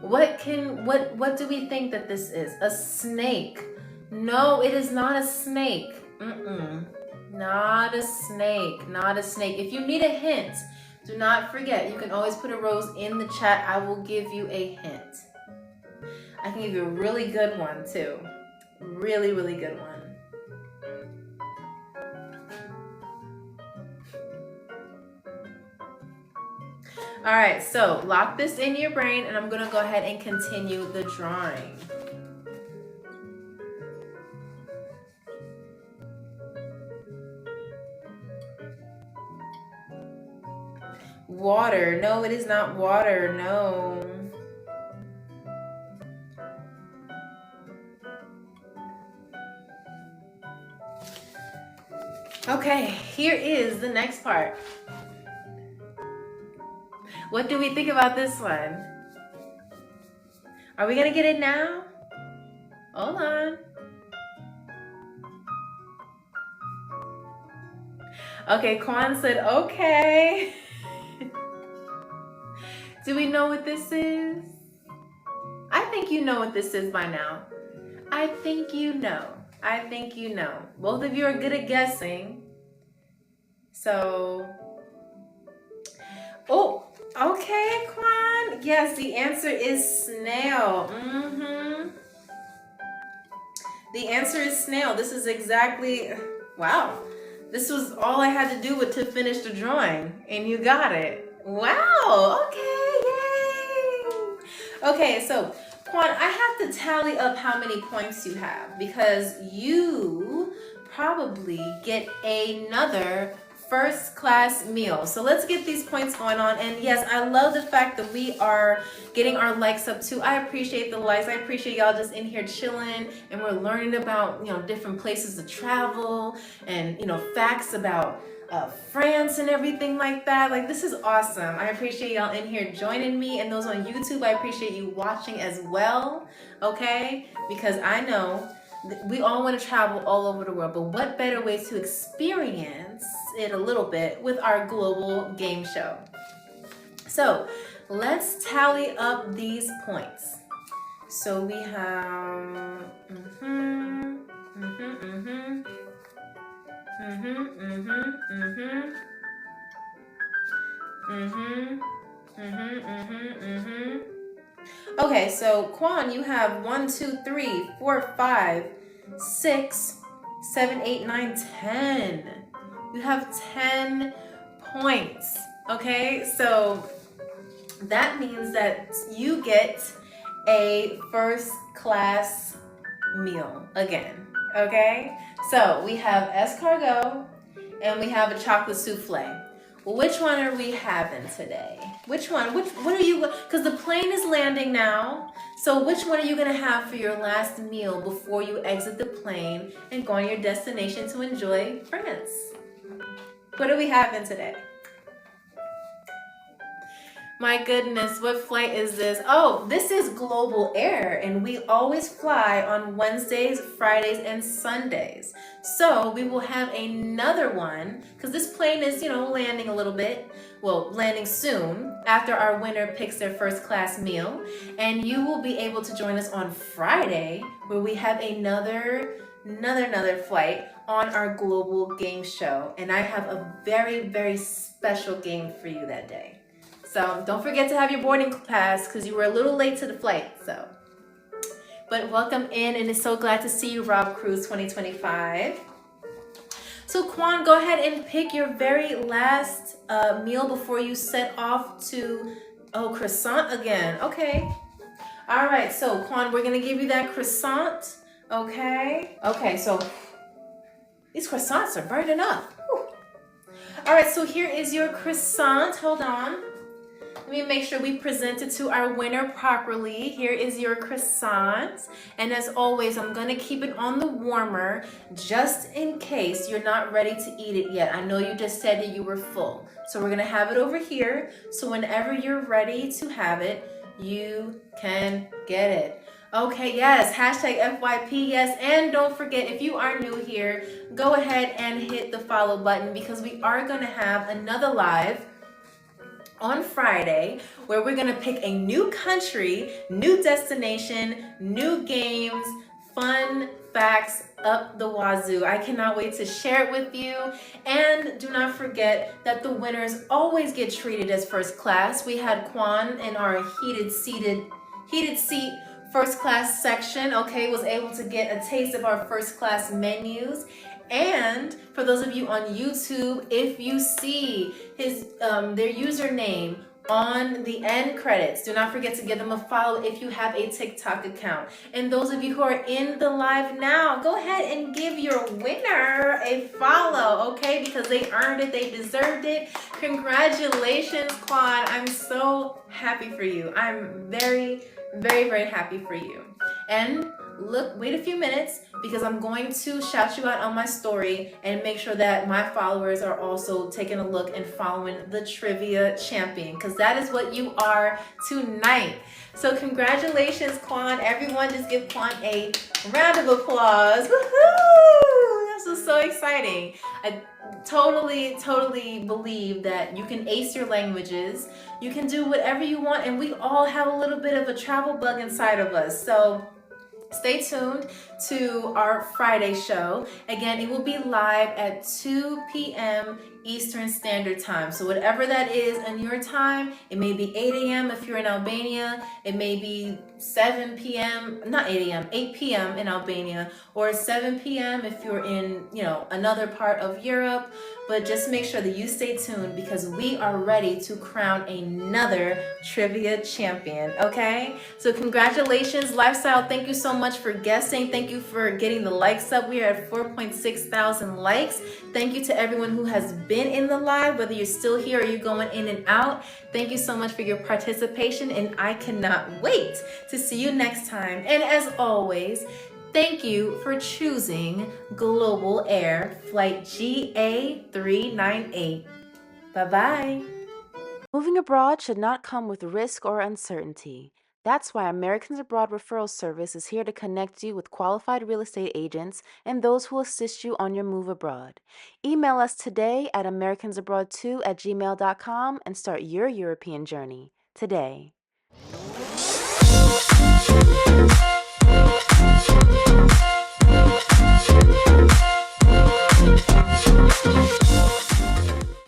What do we think that this is? A snake? No, it is not a snake. Not a snake, not a snake. If you need a hint, do not forget, you can always put a rose in the chat. I will give you a hint. I can give you a really good one too. Really, really good one. All right, so lock this in your brain and I'm gonna go ahead and continue the drawing. Water, no, it is not water, no. Okay, here is the next part. What do we think about this one? Are we gonna get it now? Hold on. Okay, Quon said, okay. Do we know what this is? I think you know what this is by now. I think you know. I think you know. Both of you are good at guessing. So, oh, okay, Quon. Yes, the answer is snail. The answer is snail. This is exactly, wow. This was all I had to do to finish the drawing, and you got it. Wow, okay, yay. Okay, so Quon, I have to tally up how many points you have because you probably get another first class meal. So let's get these points going on. And yes, I love the fact that we are getting our likes up too. I appreciate the likes. I appreciate y'all just in here chilling and we're learning about, you know, different places to travel and, you know, facts about France and everything like that. Like, this is awesome. I appreciate y'all in here joining me, and those on YouTube, I appreciate you watching as well, okay? Because I know we all want to travel all over the world, but what better way to experience it a little bit with our global game show? So let's tally up these points. So we have Okay, so Quon, you have 1, 2, 3, 4, 5, 6, 7, 8, 9, 10. You have 10 points. Okay, so that means that you get a first class meal again. Okay, so we have escargot and we have a chocolate souffle. Well, which one are we having today? Which one? What are you? Because the plane is landing now. So which one are you gonna have for your last meal before you exit the plane and go on your destination to enjoy France? What are we having today? My goodness, what flight is this? Oh, this is Global Air, and we always fly on Wednesdays, Fridays, and Sundays. So we will have another one, because this plane is, landing a little bit. Well, landing soon after our winner picks their first class meal. And you will be able to join us on Friday, where we have another flight on our global game show. And I have a very, very special game for you that day. So don't forget to have your boarding pass because you were a little late to the flight. But welcome in, and it's so glad to see you, Rob Cruz 2025. So Quon, go ahead and pick your very last meal before you set off to, croissant again. Okay. All right, so Quon, we're gonna give you that croissant. Okay. Okay, so these croissants are burning up. Whew. All right, so here is your croissant. Hold on. Let me make sure we present it to our winner properly. Here is your croissant. And as always, I'm gonna keep it on the warmer just in case you're not ready to eat it yet. I know you just said that you were full. So we're gonna have it over here. So whenever you're ready to have it, you can get it. Okay, yes, hashtag FYP, yes. And don't forget, if you are new here, go ahead and hit the follow button because we are gonna have another live on Friday, where we're gonna pick a new country, new destination, new games, fun facts up the wazoo. I cannot wait to share it with you. And do not forget that the winners always get treated as first class. We had Quon in our heated seat first class section, was able to get a taste of our first class menus. And for those of you on YouTube, if you see their username on the end credits, do not forget to give them a follow if you have a TikTok account. And those of you who are in the live now, go ahead and give your winner a follow, okay? Because they earned it, they deserved it. Congratulations, Quon. I'm so happy for you. I'm very, very, very happy for you. And wait a few minutes because I'm going to shout you out on my story and make sure that my followers are also taking a look and following the trivia champion, because that is what you are tonight. So congratulations, Quon. Everyone just give Quon a round of applause. Woohoo! This is so exciting. I totally believe that you can ace your languages. You can do whatever you want, and we all have a little bit of a travel bug inside of us. So stay tuned to our Friday show. Again, it will be live at 2 p.m. Eastern Standard Time. So whatever that is in your time, it may be 8 a.m. if you're in Albania, it may be 7 p.m., not 8 a.m., 8 p.m. in Albania, or 7 p.m. if you're in, another part of Europe. But just make sure that you stay tuned because we are ready to crown another trivia champion, okay? So congratulations, Lifestyle. Thank you so much for guessing. Thank you for getting the likes up. We are at 4.6 thousand likes. Thank you to everyone who has been in the live, whether you're still here or you're going in and out. Thank you so much for your participation, and I cannot wait to see you next time. And as always, thank you for choosing Global Air Flight GA398. Bye-bye. Moving abroad should not come with risk or uncertainty. That's why Americans Abroad Referral Service is here to connect you with qualified real estate agents and those who assist you on your move abroad. Email us today at americansabroad2@gmail.com and start your European journey today.